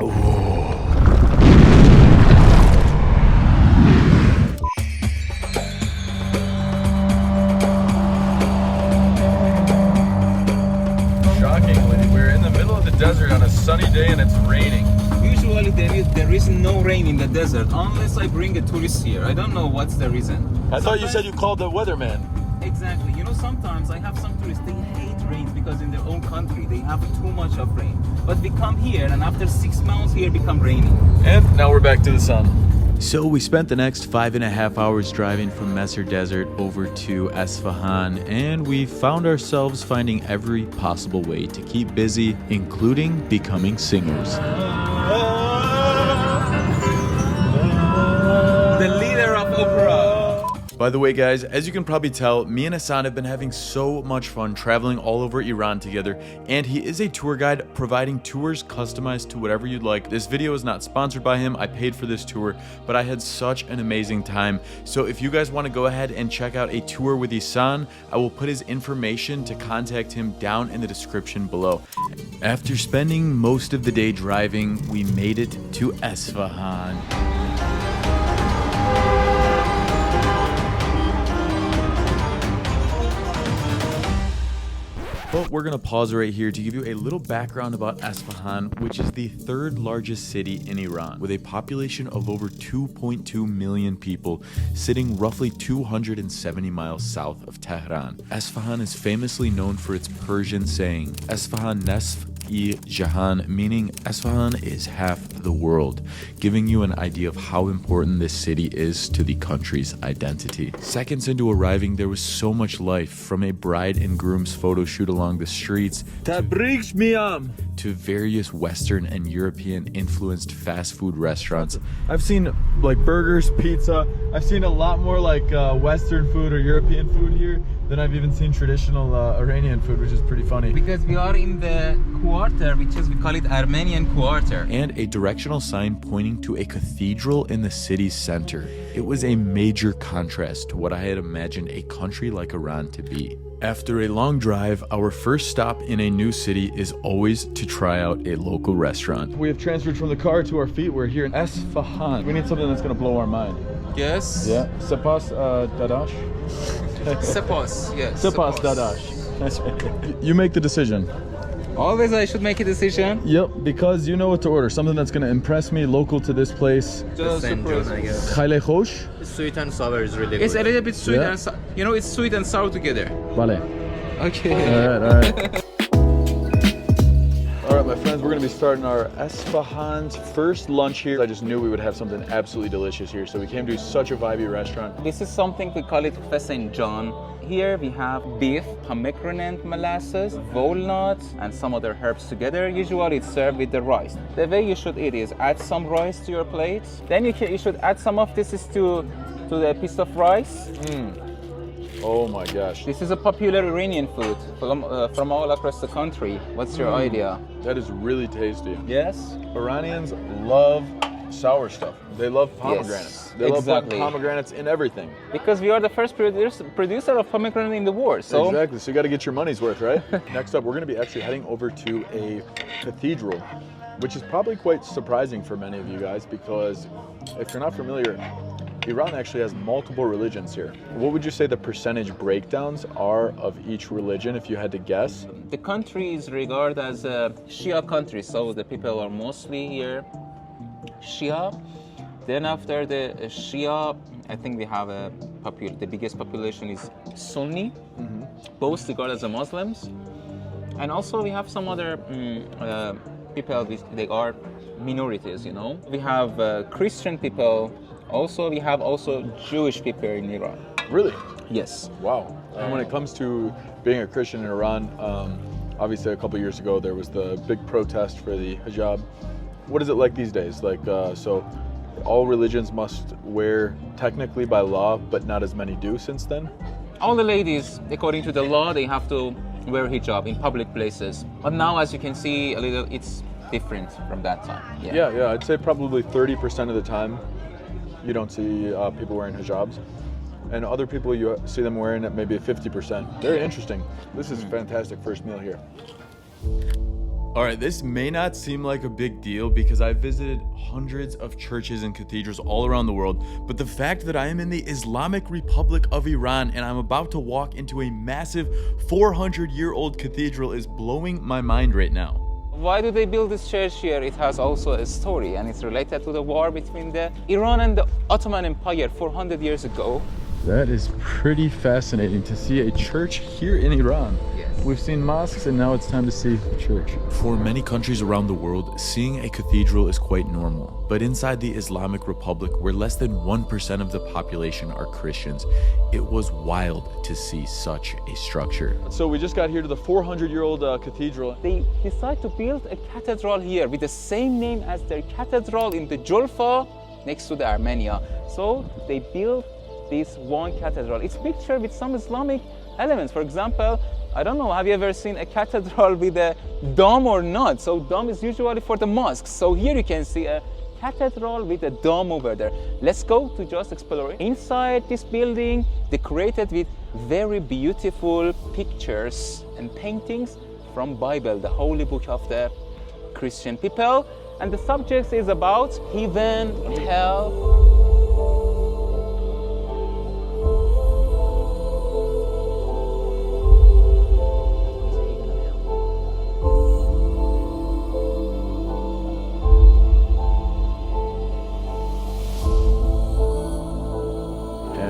day and it's raining. Usually there is no rain in the desert unless I bring a tourist here. I don't know what's the reason. I thought you said you called the weatherman. Exactly. You know, sometimes I have some tourists, they hate rain because in their own country they have too much of rain. But we come here and after 6 months here become rainy. And now we're back to the sun. So we spent the next 5.5 hours driving from Mesr Desert over to Isfahan, and we found ourselves finding every possible way to keep busy, including becoming singers. The leader of opera. By the way, guys, as you can probably tell, me and Ehsan have been having so much fun traveling all over Iran together, and he is a tour guide providing tours customized to whatever you'd like. This video is not sponsored by him. I paid for this tour, but I had such an amazing time. So if you guys want to go ahead and check out a tour with Ehsan, I will put his information to contact him down in the description below. After spending most of the day driving, we made it to Isfahan. But we're gonna pause right here to give you a little background about Isfahan, which is the third largest city in Iran, with a population of over 2.2 million people, sitting roughly 270 miles south of Tehran. Isfahan is famously known for its Persian saying, Isfahan Nesf I Jahan, meaning Isfahan is half the world, giving you an idea of how important this city is to the country's identity. Seconds into arriving, there was so much life, from a bride and groom's photo shoot along the streets to various Western and European influenced fast food restaurants. I've seen like burgers, pizza. I've seen a lot more like Western food or European food here than I've even seen traditional Iranian food, which is pretty funny. Because we are in the quarter, which is, we call it Armenian quarter. And a directional sign pointing to a cathedral in the city's center. It was a major contrast to what I had imagined a country like Iran to be. After a long drive, our first stop in a new city is always to try out a local restaurant. We have transferred from the car to our feet. We're here in Isfahan. We need something that's gonna blow our mind. Yes. Yeah. Sepas Dadash. Sepas, yes. Sepas Dadash. You make the decision. Always I should make a decision. Yep, because you know what to order. Something that's gonna impress me, local to this place. St. John, I guess. Khayle khosh. Sweet and sour is really good. It's a little bit sweet Yeah. and sour. You know, it's sweet and sour together. Vale. Okay. Alright. Alright, my friends, we're gonna be starting our Isfahan's first lunch here. I just knew we would have something absolutely delicious here, so we came to such a vibey restaurant. This is something we call it St. John. Here we have beef, pomegranate molasses, walnuts, and some other herbs together. Usually it's served with the rice. The way you should eat is add some rice to your plate. Then you should add some of this to the piece of rice. Oh my gosh. This is a popular Iranian food from all across the country. What's your idea? That is really tasty. Yes? Iranians love sour stuff. They love pomegranates. Yes, they exactly. love pomegranates in everything. Because we are the first producer of pomegranate in the world. So Exactly, so you got to get your money's worth, right? Next up, we're going to be actually heading over to a cathedral, which is probably quite surprising for many of you guys, because if you're not familiar, Iran actually has multiple religions here. What would you say the percentage breakdowns are of each religion, if you had to guess? The country is regarded as a Shia country, so the people are mostly here Shia. Then after the Shia, I think we have the biggest population is Sunni, both regarded as Muslims. And also we have some other people, they are minorities, you know. We have Christian people. Also, we have Jewish people in Iran. Really? Yes. Wow. And when it comes to being a Christian in Iran, obviously a couple years ago there was the big protest for the hijab. What is it like these days? Like, so all religions must wear technically by law, but not as many do since then? All the ladies, according to the law, they have to wear hijab in public places. But now, as you can see, it's different from that time. Yeah, I'd say probably 30% of the time you don't see people wearing hijabs. And other people, you see them wearing it maybe 50%. Very interesting. This is a fantastic first meal here. Alright, this may not seem like a big deal because I've visited hundreds of churches and cathedrals all around the world, but the fact that I am in the Islamic Republic of Iran and I'm about to walk into a massive 400-year-old cathedral is blowing my mind right now. Why do they build this church here? It has also a story, and it's related to the war between the Iran and the Ottoman Empire 400 years ago. That is pretty fascinating to see a church here in Iran. Yes. We've seen mosques and now it's time to see a church. For many countries around the world, seeing a cathedral is quite normal. But inside the Islamic Republic, where less than 1% of the population are Christians, it was wild to see such a structure. So we just got here to the 400-year-old cathedral. They decided to build a cathedral here with the same name as their cathedral in the Julfa next to the Armenia. So they built this one cathedral. It's pictured with some Islamic elements. For example, I don't know, have you ever seen a cathedral with a dome or not? So dome is usually for the mosques. So here you can see a cathedral with a dome over there. Let's go to just explore it. Inside this building, decorated with very beautiful pictures and paintings from Bible, the holy book of the Christian people. And the subject is about heaven, hell.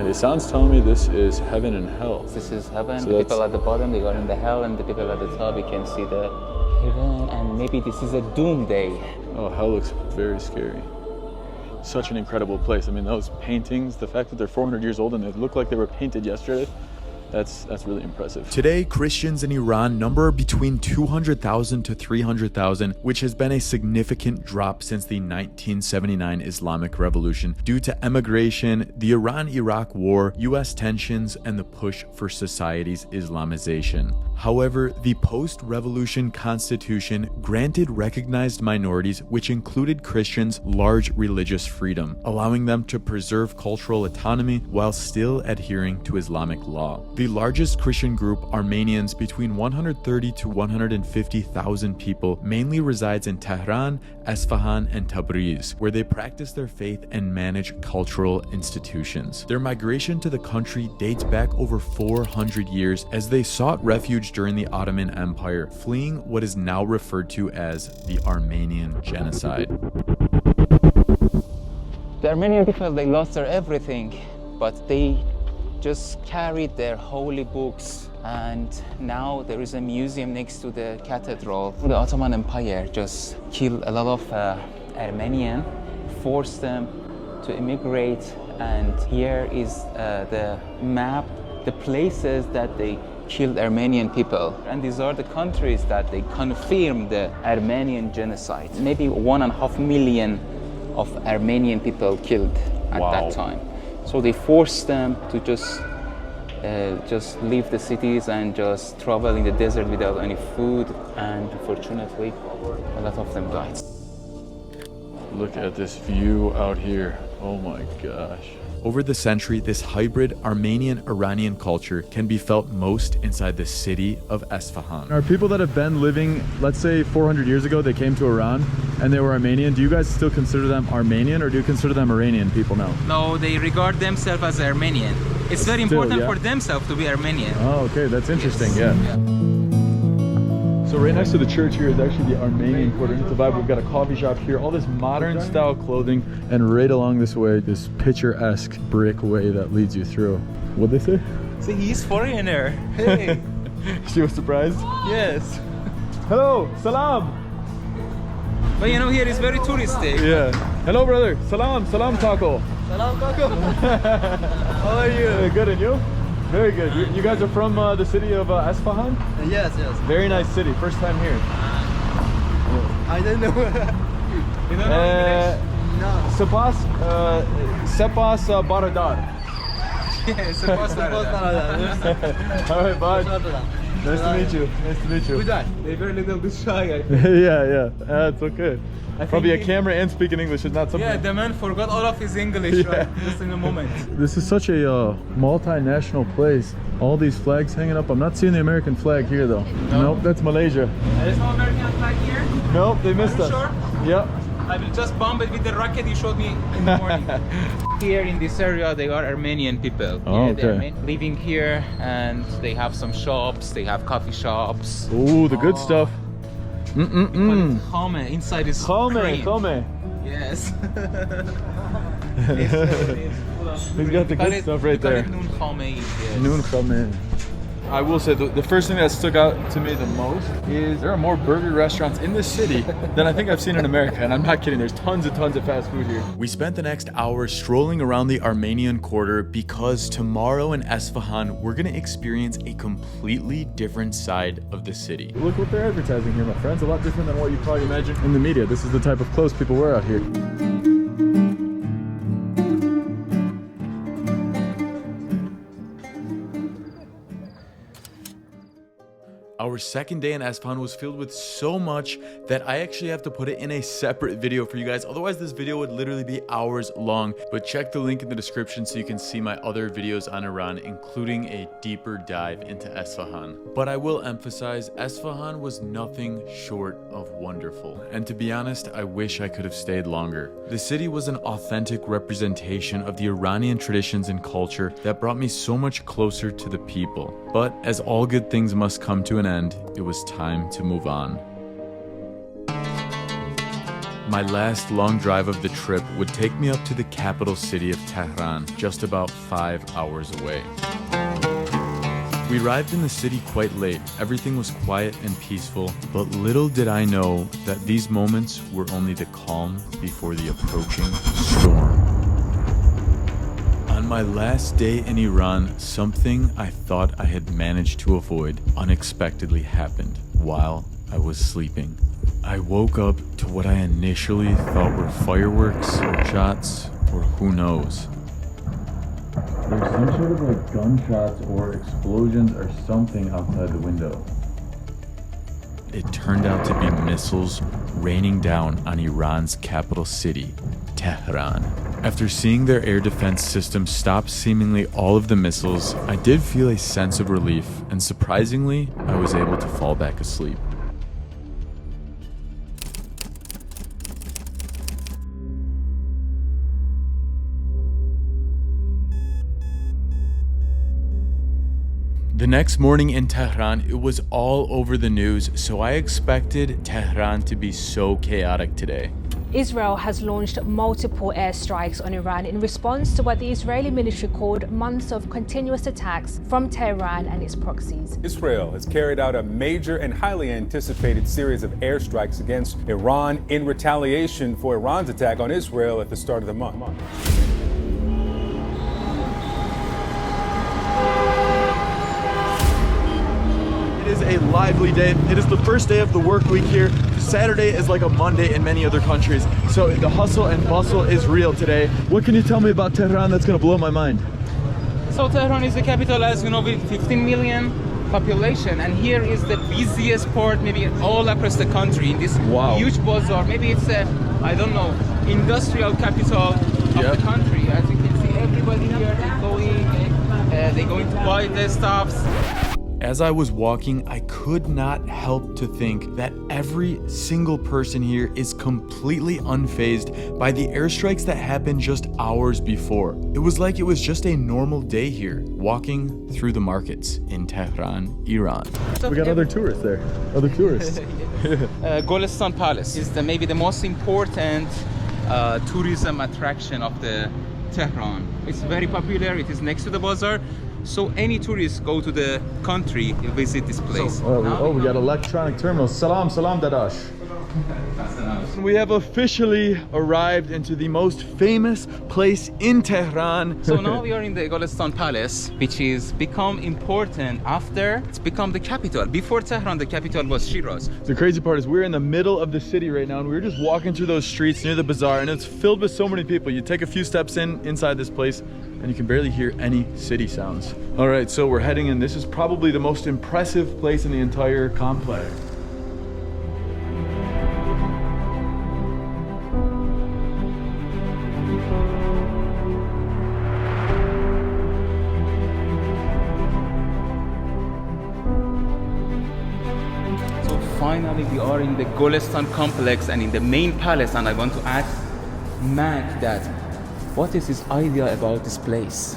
Ehsan's telling me this is heaven and hell. This is heaven. So the people at the bottom, they are in the hell, and the people at the top, you can see the heaven, and maybe this is a doomsday. Oh, hell looks very scary. Such an incredible place. I mean, those paintings, the fact that they're 400 years old and they look like they were painted yesterday, that's really impressive. Today, Christians in Iran number between 200,000 to 300,000, which has been a significant drop since the 1979 Islamic Revolution due to emigration, the Iran-Iraq War, US tensions, and the push for society's Islamization. However, the post-revolution constitution granted recognized minorities, which included Christians, large religious freedom, allowing them to preserve cultural autonomy while still adhering to Islamic law. The largest Christian group, Armenians, between 130 to 150,000 people, mainly resides in Tehran, Isfahan, and Tabriz, where they practice their faith and manage cultural institutions. Their migration to the country dates back over 400 years as they sought refuge during the Ottoman Empire, fleeing what is now referred to as the Armenian Genocide. The Armenian people, they lost their everything, but they just carried their holy books, and now there is a museum next to the cathedral. The Ottoman Empire just killed a lot of Armenians, forced them to immigrate, and here is the map, the places that they killed Armenian people. And these are the countries that they confirmed the Armenian genocide. Maybe 1.5 million of Armenian people killed at that time. So they forced them to just leave the cities and just travel in the desert without any food, and unfortunately, a lot of them died. Look at this view out here. Oh my gosh. Over the century, this hybrid Armenian-Iranian culture can be felt most inside the city of Isfahan. Are people that have been living, let's say 400 years ago, they came to Iran and they were Armenian, do you guys still consider them Armenian, or do you consider them Iranian people now? No, they regard themselves as Armenian. It's very important for themselves to be Armenian. Oh, okay, that's interesting, yeah. So right next to the church here is actually the Armenian quarter. It's a vibe. We've got a coffee shop here, all this modern style clothing, and right along this way, this picturesque brick way that leads you through. What'd they say? See, he's foreigner. Hey. She was surprised? Yes. Hello, salam. But you know, here is very touristic. Yeah. Hello, brother. Salam, salam taco. Salam taco. How are you? Good, and you? Very good. You guys are from the city of Isfahan? Yes, yes. Very nice city. First time here. I don't know. You don't know English? No. Sepas Baradar. Sepas Baradar. All right, bye. Nice to meet you. Nice to meet you. They're very little bit shy. Yeah. It's okay. Probably a camera and speaking English is not something. Yeah, the man forgot all of his English right just in a moment. This is such a multinational place. All these flags hanging up. I'm not seeing the American flag here though. Nope, that's Malaysia. There's no American flag here? Nope, they missed us. Sure? Yep. I will just bomb it with the rocket you showed me in the morning. Here in this area, they are Armenian people. Oh, they're living here, and they have some shops, they have coffee shops. Ooh, the good stuff. We call it khame. Inside is cream. Khame. Yes. He's got the good stuff right there. Noon khame. Yes. Noon khame. I will say the first thing that stuck out to me the most is there are more burger restaurants in this city than I think I've seen in America, and I'm not kidding. There's tons of fast food here. We spent the next hour strolling around the Armenian quarter because tomorrow in Isfahan, we're gonna experience a completely different side of the city. Look what they're advertising here, my friends. A lot different than what you probably imagine in the media. This is the type of clothes people wear out here. Our second day in Isfahan was filled with so much that I actually have to put it in a separate video for you guys. Otherwise, this video would literally be hours long. But check the link in the description so you can see my other videos on Iran, including a deeper dive into Isfahan. But I will emphasize, Isfahan was nothing short of wonderful. And to be honest, I wish I could have stayed longer. The city was an authentic representation of the Iranian traditions and culture that brought me so much closer to the people. But as all good things must come to an end, it was time to move on. My last long drive of the trip would take me up to the capital city of Tehran, just about 5 hours away. We arrived in the city quite late. Everything was quiet and peaceful, but little did I know that these moments were only the calm before the approaching storm. On my last day in Iran, something I thought I had managed to avoid unexpectedly happened while I was sleeping. I woke up to what I initially thought were fireworks or shots or who knows. There's some sort of like gunshots or explosions or something outside the window. It turned out to be missiles raining down on Iran's capital city, Tehran. After seeing their air defense system stop seemingly all of the missiles, I did feel a sense of relief, and surprisingly, I was able to fall back asleep. The next morning in Tehran, it was all over the news, so I expected Tehran to be so chaotic today. Israel has launched multiple airstrikes on Iran in response to what the Israeli military called months of continuous attacks from Tehran and its proxies. Israel has carried out a major and highly anticipated series of airstrikes against Iran in retaliation for Iran's attack on Israel at the start of the month. It is a lively day. It is the first day of the work week here. Saturday is like a Monday in many other countries. So the hustle and bustle is real today. What can you tell me about Tehran that's gonna blow my mind? So Tehran is the capital, as you know, with 15 million population, and here is the busiest port maybe all across the country in this huge bazaar. Maybe it's a, I don't know, industrial capital of the country. As you can see, everybody here, they're going to buy their stuffs. As I was walking, I could not help to think that every single person here is completely unfazed by the airstrikes that happened just hours before. It was like it was just a normal day here, walking through the markets in Tehran, Iran. We got other tourists there, other tourists. Golestan Palace is maybe the most important tourism attraction of the Tehran. It's very popular, it is next to the bazaar. So any tourists go to the country will visit this place. We got electronic terminals. Salam, salam, dadash. We have officially arrived into the most famous place in Tehran. So now we are in the Golestan Palace, which is become important after it's become the capital. Before Tehran, the capital was Shiraz. The crazy part is we're in the middle of the city right now, and we're just walking through those streets near the bazaar, and it's filled with so many people. You take a few steps inside this place, and you can barely hear any city sounds. All right, so we're heading in. This is probably the most impressive place in the entire complex. Finally, we are in the Golestan complex and in the main palace, and I want to ask Mac that what is his idea about this place?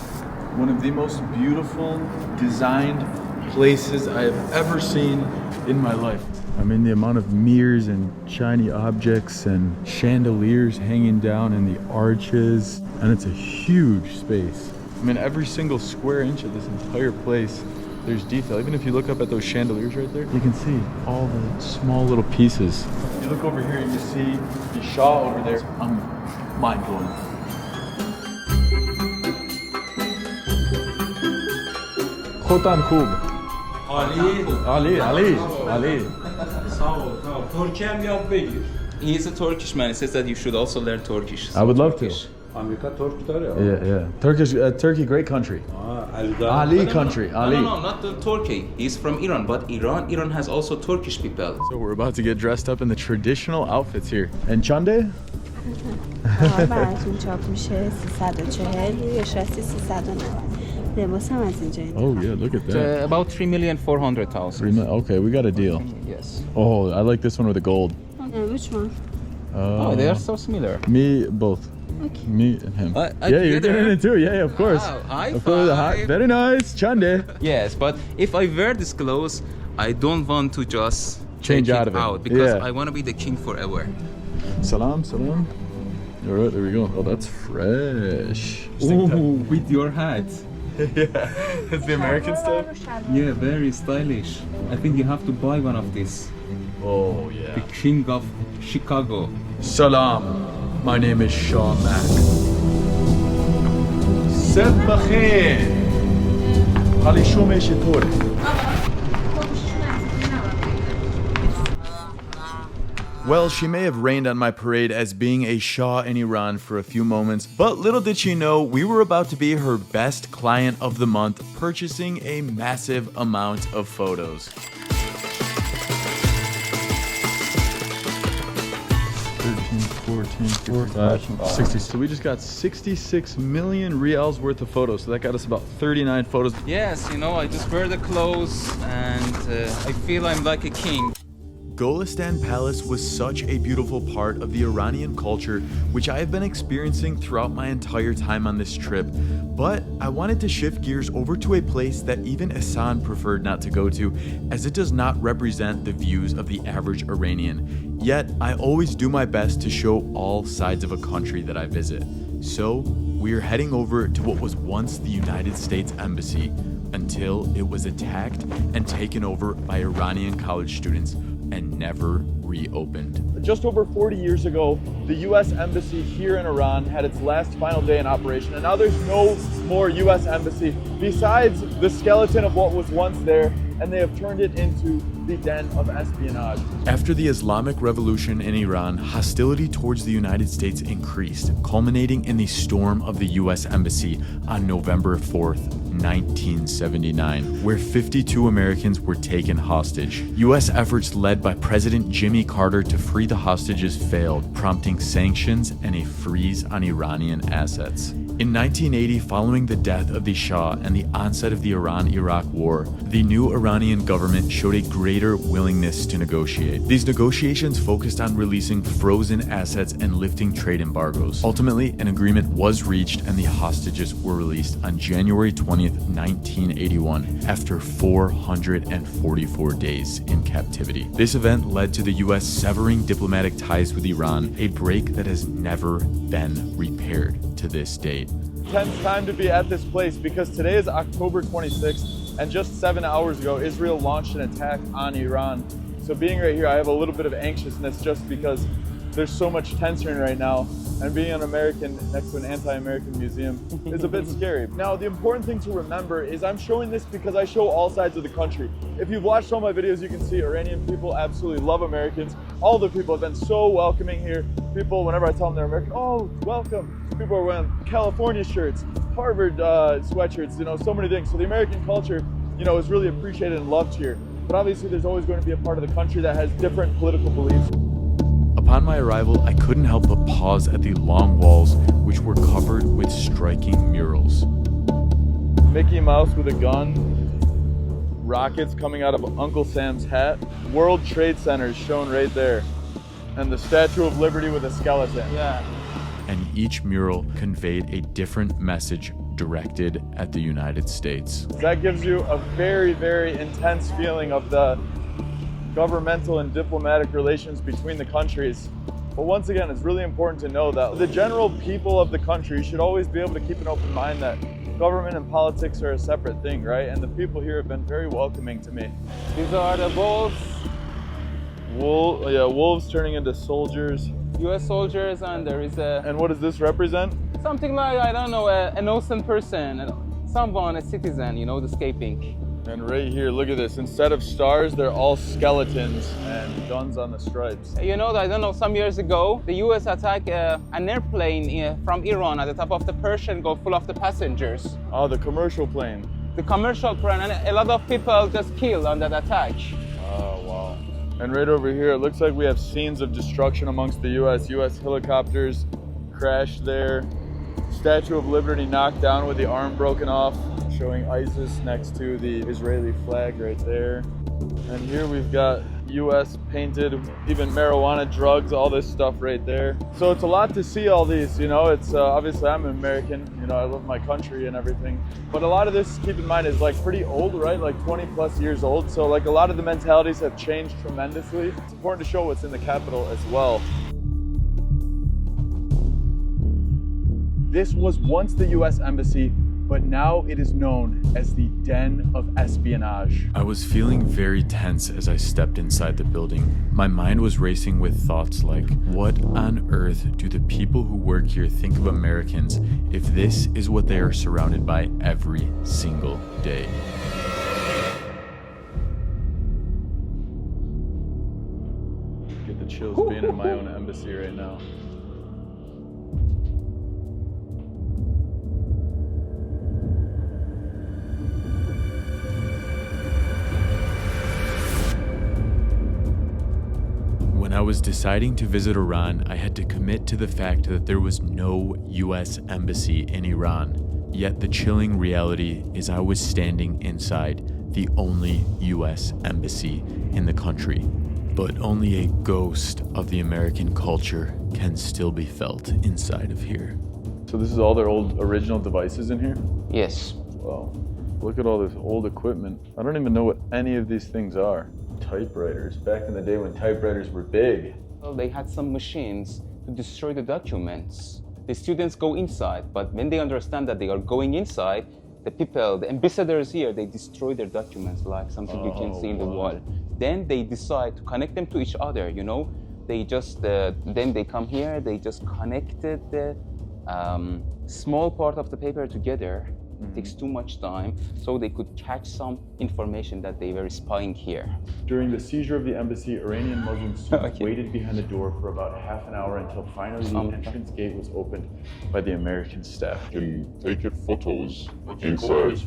One of the most beautiful designed places I have ever seen in my life. I mean, the amount of mirrors and shiny objects and chandeliers hanging down in the arches, and it's a huge space. I mean, every single square inch of this entire place, there's detail. Even if you look up at those chandeliers right there, you can see all the small little pieces. You look over here and you see the Shah over there. I'm mind-blowing. Khotan khub. Ali. He's a Turkish man. He says that you should also learn Turkish. I would love to. Yeah. Turkey, great country. Ali country. No, not the Turkey. He's from Iran, but Iran has also Turkish people. So we're about to get dressed up in the traditional outfits here. And Chande? Oh yeah, look at that. About 3,400,000. Okay, we got a deal. Yes. Oh, I like this one with the gold. Which one? Oh, they are so similar. Me, both. Okay. Me and him. Yeah, you're getting it too. Yeah, of course. Wow, high Of course, five. very nice, Chande. Yes, but if I wear this clothes, I don't want to just Change take out it of it. out because Yeah. I want to be the king forever. Salam. All right, there we go. Oh, that's fresh. Ooh, with your hat. Yeah, it's the American stuff. Yeah, very stylish. I think you have to buy one of these. Oh yeah. The king of Chicago. Salam. My name is Shah Mac. Seb Bakhair. Ali Shume Shitor. Well, she may have rained on my parade as being a Shah in Iran for a few moments, but little did she know we were about to be her best client of the month, purchasing a massive amount of photos. 60. So we just got 66 million rials worth of photos. So that got us about 39 photos. Yes, I just wear the clothes and I feel I'm like a king. Golistan Palace was such a beautiful part of the Iranian culture, which I have been experiencing throughout my entire time on this trip. But I wanted to shift gears over to a place that even Ehsan preferred not to go to, as it does not represent the views of the average Iranian. Yet, I always do my best to show all sides of a country that I visit. So, we are heading over to what was once the United States Embassy, until it was attacked and taken over by Iranian college students and never reopened. Just over 40 years ago, the U.S. Embassy here in Iran had its last final day in operation, and now there's no more U.S. Embassy besides the skeleton of what was once there, and they have turned it into the den of espionage. After the Islamic Revolution in Iran, hostility towards the United States increased, culminating in the storm of the U.S. Embassy on November 4th, 1979, where 52 Americans were taken hostage. U.S. efforts led by President Jimmy Carter to free the hostages failed, prompting sanctions and a freeze on Iranian assets. In 1980, following the death of the Shah and the onset of the Iran-Iraq War, the new Iranian government showed a greater willingness to negotiate. These negotiations focused on releasing frozen assets and lifting trade embargoes. Ultimately, an agreement was reached and the hostages were released on January 20th, 1981, after 444 days in captivity. This event led to the U.S. severing diplomatic ties with Iran, a break that has never been repaired to this date. Tense time to be at this place because today is October 26th, and just 7 hours ago, Israel launched an attack on Iran. So being right here, I have a little bit of anxiousness just because there's so much tension right now, and being an American next to an anti-American museum is a bit scary. Now, the important thing to remember is I'm showing this because I show all sides of the country. If you've watched all my videos, you can see Iranian people absolutely love Americans. All the people have been so welcoming here. People, whenever I tell them they're American, oh, welcome. People are wearing California shirts, Harvard sweatshirts, so many things. So the American culture, is really appreciated and loved here. But obviously there's always going to be a part of the country that has different political beliefs. Upon my arrival, I couldn't help but pause at the long walls, which were covered with striking murals. Mickey Mouse with a gun, rockets coming out of Uncle Sam's hat, World Trade Center is shown right there, and the Statue of Liberty with a skeleton. Yeah. And each mural conveyed a different message directed at the United States. That gives you a very, very intense feeling of the governmental and diplomatic relations between the countries. But once again, it's really important to know that the general people of the country should always be able to keep an open mind that government and politics are a separate thing, right? And the people here have been very welcoming to me. These are the wolves. Wolves turning into soldiers. US soldiers, and there is a... And what does this represent? Something like, I don't know, an innocent person, someone, a citizen, you know, escaping. And right here, look at this. Instead of stars, they're all skeletons and guns on the stripes. You know, I don't know, some years ago, the US attacked an airplane from Iran at the top of the Persian Gulf full of the passengers. Oh, the commercial plane. The commercial plane, and a lot of people just killed on that attack. Oh, wow. And right over here, it looks like we have scenes of destruction amongst the US helicopters crashed there. Statue of Liberty knocked down with the arm broken off, showing ISIS next to the Israeli flag right there. And here we've got US painted, even marijuana, drugs, all this stuff right there. So it's a lot to see all these, you know, it's obviously I'm an American, you know, I love my country and everything. But a lot of this, keep in mind, is like pretty old, right? Like 20 plus years old. So like a lot of the mentalities have changed tremendously. It's important to show what's in the capital as well. This was once the US Embassy, but now it is known as the Den of Espionage. I was feeling very tense as I stepped inside the building. My mind was racing with thoughts like, what on earth do the people who work here think of Americans if this is what they are surrounded by every single day? Get the chills being in my own embassy right now. When I was deciding to visit Iran, I had to commit to the fact that there was no US embassy in Iran. Yet the chilling reality is I was standing inside the only US embassy in the country. But only a ghost of the American culture can still be felt inside of here. So this is all their old original devices in here? Yes. Wow. Look at all this old equipment. I don't even know what any of these things are. Typewriters, back in the day when typewriters were big. Well, they had some machines to destroy the documents. The students go inside, but when they understand that they are going inside, the people, the ambassadors here, they destroy their documents, like something you can see in the wall. Then they decide to connect them to each other, you know? They just, then they come here, they just connected the small part of the paper together. It takes too much time, so they could catch some information that they were spying here. During the seizure of the embassy, Iranian Muslim students waited behind the door for about half an hour until finally the entrance gate was opened by the American staff. You can take photos inside.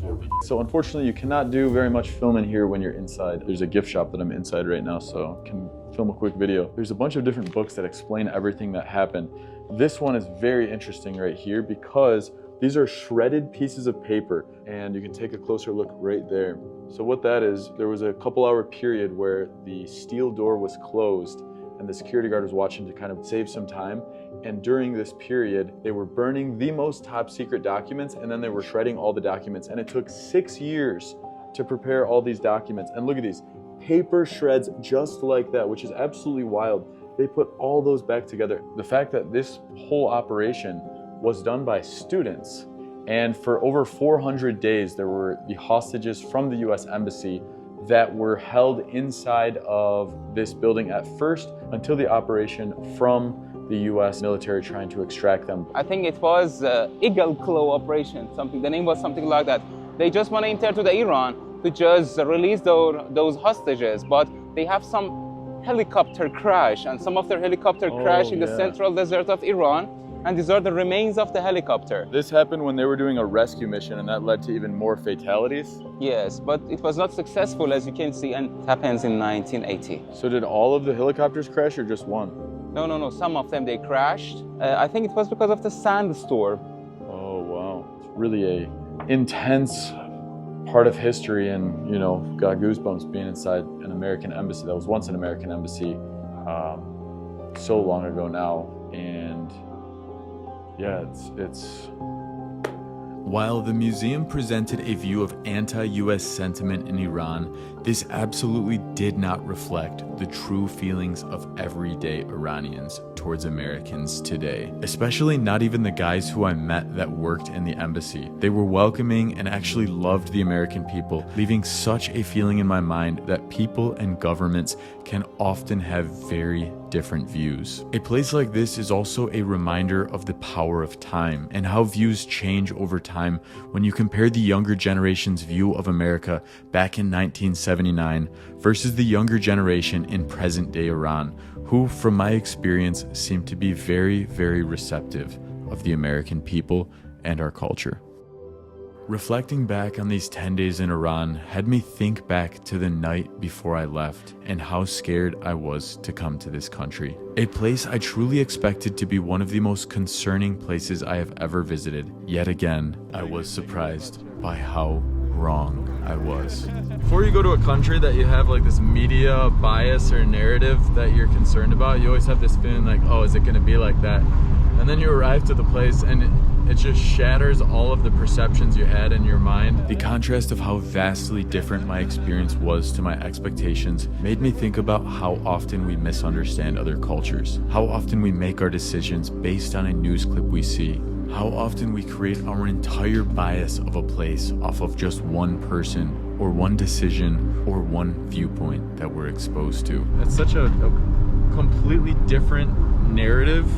So unfortunately, you cannot do very much filming here when you're inside. There's a gift shop that I'm inside right now, so I can film a quick video. There's a bunch of different books that explain everything that happened. This one is very interesting right here because these are shredded pieces of paper, and you can take a closer look right there. So what that is, there was a couple-hour period where the steel door was closed and the security guard was watching to kind of save some time. And during this period, they were burning the most top secret documents, and then they were shredding all the documents. And it took 6 years to prepare all these documents. And look at these, paper shreds just like that, which is absolutely wild. They put all those back together. The fact that this whole operation was done by students, and for over 400 days there were the hostages from the US Embassy that were held inside of this building at first until the operation from the US military trying to extract them. I think it was Eagle Claw operation, something. The name was something like that. They just want to enter to the Iran to just release those hostages, but they have some helicopter crash, and some of their helicopter crash in the central desert of Iran. And these are the remains of the helicopter. This happened when they were doing a rescue mission, and that led to even more fatalities? Yes, but it was not successful, as you can see, and it happens in 1980. So did all of the helicopters crash or just one? No. Some of them, they crashed. I think it was because of the sandstorm. Oh, wow. It's really a intense part of history, and, you know, got goosebumps being inside an American embassy. That was once an American embassy, so long ago now. And yeah, it's While the museum presented a view of anti-US sentiment in Iran, this absolutely did not reflect the true feelings of everyday Iranians towards Americans today. Especially not even the guys who I met that worked in the embassy. They were welcoming and actually loved the American people, leaving such a feeling in my mind that people and governments can often have very different views. A place like this is also a reminder of the power of time and how views change over time when you compare the younger generation's view of America back in 1979 versus the younger generation in present-day Iran, who, from my experience, seem to be very, very receptive of the American people and our culture. Reflecting back on these 10 days in Iran had me think back to the night before I left and how scared I was to come to this country. A place I truly expected to be one of the most concerning places I have ever visited. Yet again, I was surprised by how wrong I was. Before you go to a country that you have like this media bias or narrative that you're concerned about, you always have this feeling like, oh, is it going to be like that? And then you arrive to the place and it just shatters all of the perceptions you had in your mind. The contrast of how vastly different my experience was to my expectations made me think about how often we misunderstand other cultures, how often we make our decisions based on a news clip we see, how often we create our entire bias of a place off of just one person or one decision or one viewpoint that we're exposed to. It's such a completely different narrative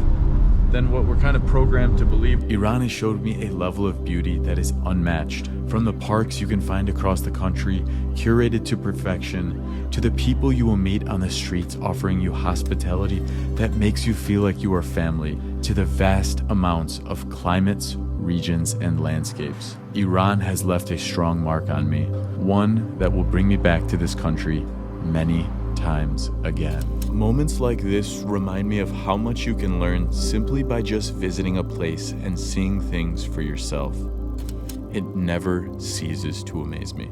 than what we're kind of programmed to believe. Iran has showed me a level of beauty that is unmatched. From the parks you can find across the country, curated to perfection, to the people you will meet on the streets offering you hospitality that makes you feel like you are family, to the vast amounts of climates, regions, and landscapes. Iran has left a strong mark on me, one that will bring me back to this country many times again. Moments like this remind me of how much you can learn simply by just visiting a place and seeing things for yourself. It never ceases to amaze me.